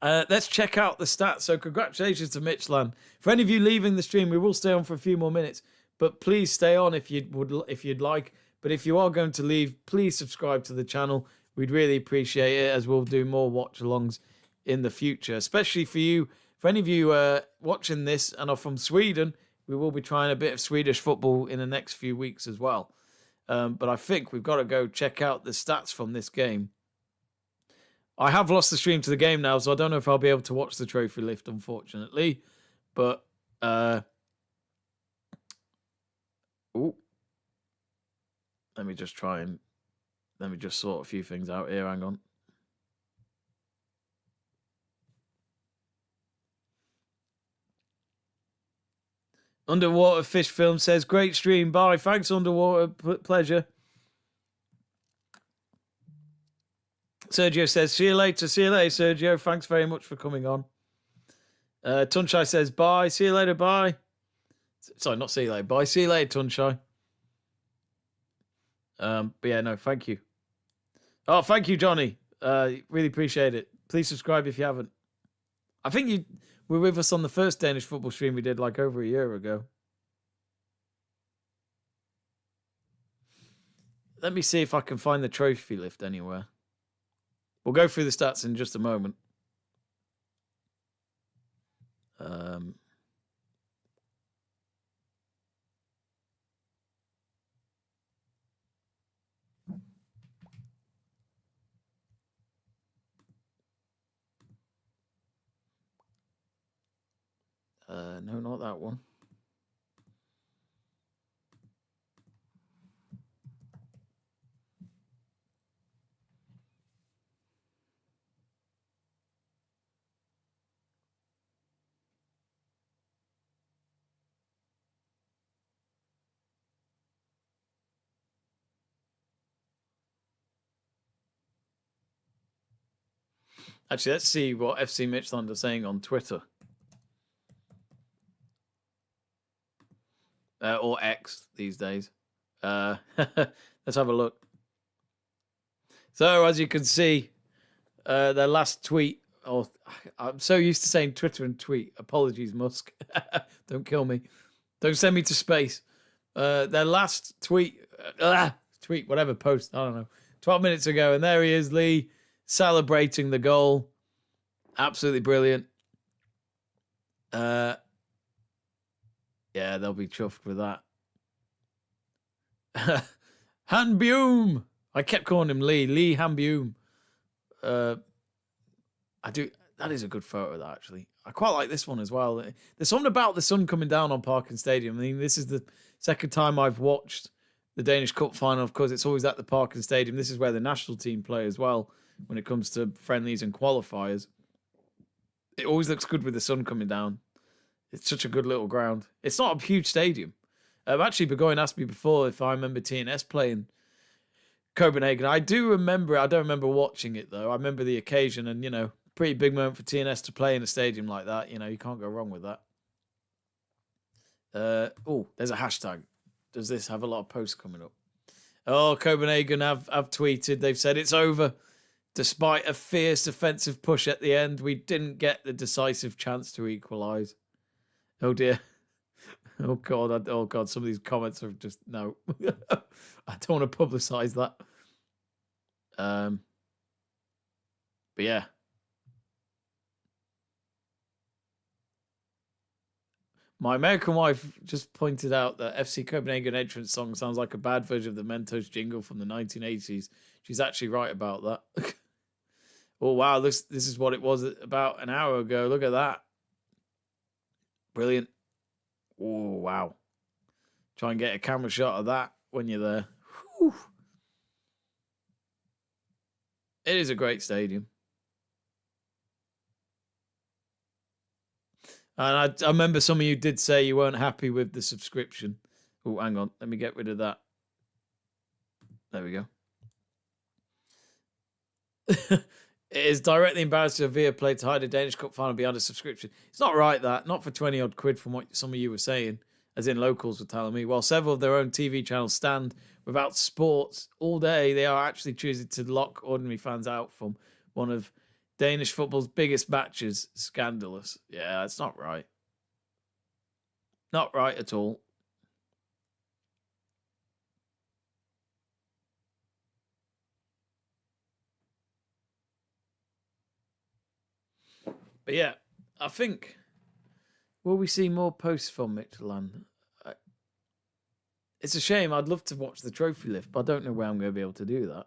Speaker 1: Let's check out the stats. So congratulations to Midtjylland. For any of you leaving the stream, we will stay on for a few more minutes, but please stay on if you'd like. But if you are going to leave, please subscribe to the channel. We'd really appreciate it, as we'll do more watch-alongs in the future, especially for you. For any of you watching this and are from Sweden, we will be trying a bit of Swedish football in the next few weeks as well. But I think we've got to go check out the stats from this game. I have lost the stream to the game now, so I don't know if I'll be able to watch the trophy lift, unfortunately. But let me just sort a few things out here. Hang on. Underwater Fish Film says, great stream. Bye. Thanks, Underwater. Pleasure. Sergio says, see you later. See you later, Sergio. Thanks very much for coming on. Tunshai says, bye. See you later. Bye. Sorry, not see you later. Bye. See you later, Tunshai. But yeah, no, thank you. Oh, thank you, Johnny. Really appreciate it. Please subscribe if you haven't. I think you were with us on the first Danish football stream we did like over a year ago. Let me see if I can find the trophy lift anywhere. We'll go through the stats in just a moment. No, not that one. Actually, let's see what FC Midtjylland are saying on Twitter. Or X these days. Let's have a look. So, as you can see, their last tweet Oh, I'm so used to saying Twitter and tweet. Apologies, Musk. Don't kill me. Don't send me to space. Their last tweet, whatever, post, I don't know, 12 minutes ago. And there he is, Lee, celebrating the goal. Absolutely brilliant. Yeah, they'll be chuffed with that. Hanbyum. I kept calling him Lee Hanbyum. I do. That is a good photo, that, actually. I quite like this one as well. There's something about the sun coming down on Parken Stadium. I mean, this is the second time I've watched the Danish Cup final. Of course, it's always at the Parken Stadium. This is where the national team play as well when it comes to friendlies and qualifiers. It always looks good with the sun coming down. It's such a good little ground. It's not a huge stadium. Actually, Burgoyne asked me before if I remember TNS playing Copenhagen. I do remember. I don't remember watching it, though. I remember the occasion and, pretty big moment for TNS to play in a stadium like that. You can't go wrong with that. There's a hashtag. Does this have a lot of posts coming up? Oh, Copenhagen have tweeted. They've said it's over. Despite a fierce offensive push at the end, we didn't get the decisive chance to equalise. Oh, dear. Oh, God. Oh, God. Some of these comments are just, no. I don't want to publicise that. But, yeah. My American wife just pointed out that FC Copenhagen entrance song sounds like a bad version of the Mentos jingle from the 1980s. She's actually right about that. Oh, wow, this is what it was about an hour ago. Look at that. Brilliant. Oh, wow. Try and get a camera shot of that when you're there. Whew. It is a great stadium. And I remember some of you did say you weren't happy with the subscription. Oh, hang on. Let me get rid of that. There we go. It is directly embarrassing for Viaplay to hide a Danish Cup final behind a subscription. It's not right, that. Not for 20 odd quid from what some of you were saying, as in locals were telling me. While several of their own TV channels stand without sports all day, they are actually choosing to lock ordinary fans out from one of Danish football's biggest matches. Scandalous. Yeah, it's not right. Not right at all. But yeah, I think, will we see more posts from Midtjylland? It's a shame. I'd love to watch the trophy lift, but I don't know where I'm going to be able to do that.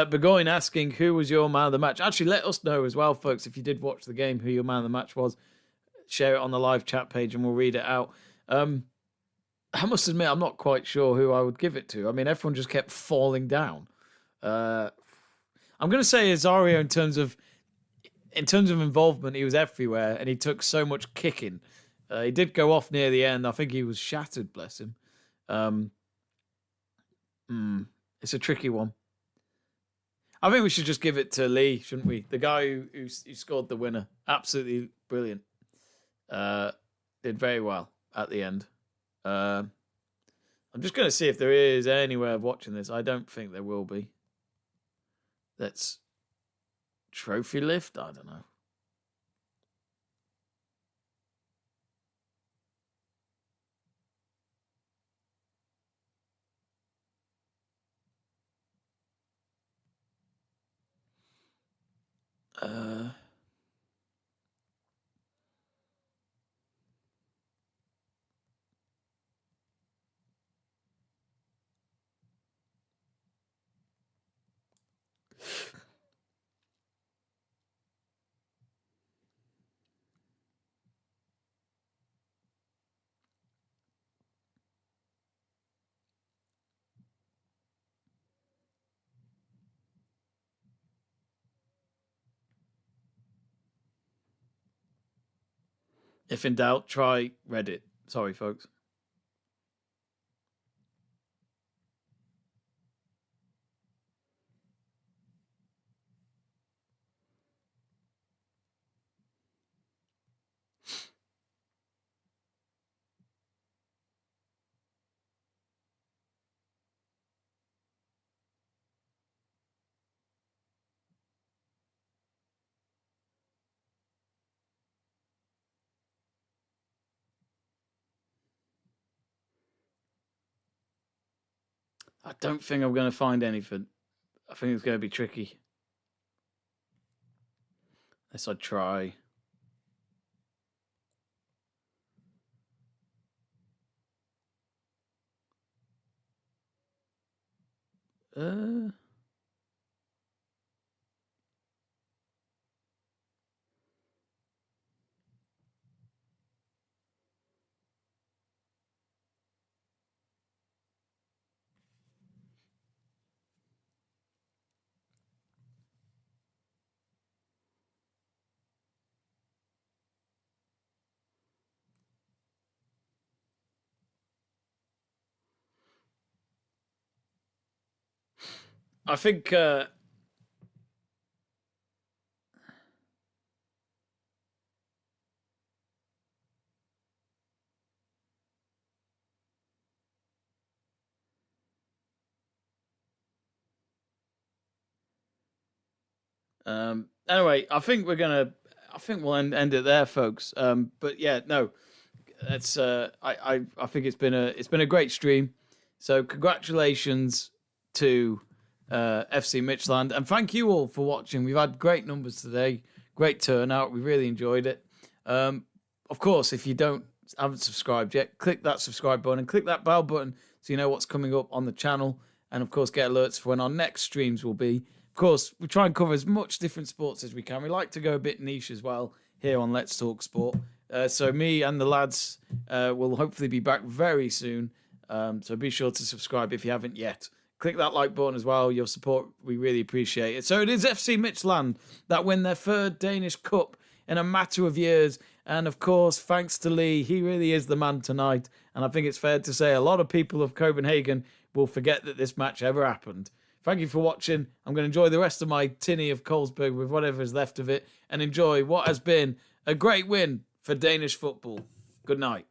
Speaker 1: Burgoyne asking, who was your man of the match? Actually, let us know as well, folks, if you did watch the game, who your man of the match was. Share it on the live chat page and we'll read it out. I must admit, I'm not quite sure who I would give it to. I mean, everyone just kept falling down. I'm going to say Azario in terms of involvement. He was everywhere and he took so much kicking. He did go off near the end. I think he was shattered, bless him. It's a tricky one. I think we should just give it to Lee, shouldn't we? The guy who scored the winner. Absolutely brilliant. Did very well at the end. I'm just going to see if there is any way of watching this. I don't think there will be. Let's trophy lift? I don't know. If in doubt, try Reddit. Sorry, folks. I don't think I'm going to find anything. I think it's going to be tricky. Unless I try. I think anyway, I think we'll end it there, folks. But yeah, no, that's I think it's been a great stream. So congratulations to FC Midtjylland, and thank you all for watching. We've had great numbers today, great turnout. We really enjoyed it. Of course, if you haven't subscribed yet, click that subscribe button and click that bell button so you know what's coming up on the channel, and of course get alerts for when our next streams will be. Of course, we try and cover as much different sports as we can. We like to go a bit niche as well here on Let's Talk Sport. So me and the lads will hopefully be back very soon. So be sure to subscribe if you haven't yet. Click that like button as well. Your support, we really appreciate it. So it is FC Midtjylland that win their third Danish Cup in a matter of years. And of course, thanks to Lee, he really is the man tonight. And I think it's fair to say a lot of people of Copenhagen will forget that this match ever happened. Thank you for watching. I'm going to enjoy the rest of my tinny of Carlsberg with whatever is left of it and enjoy what has been a great win for Danish football. Good night.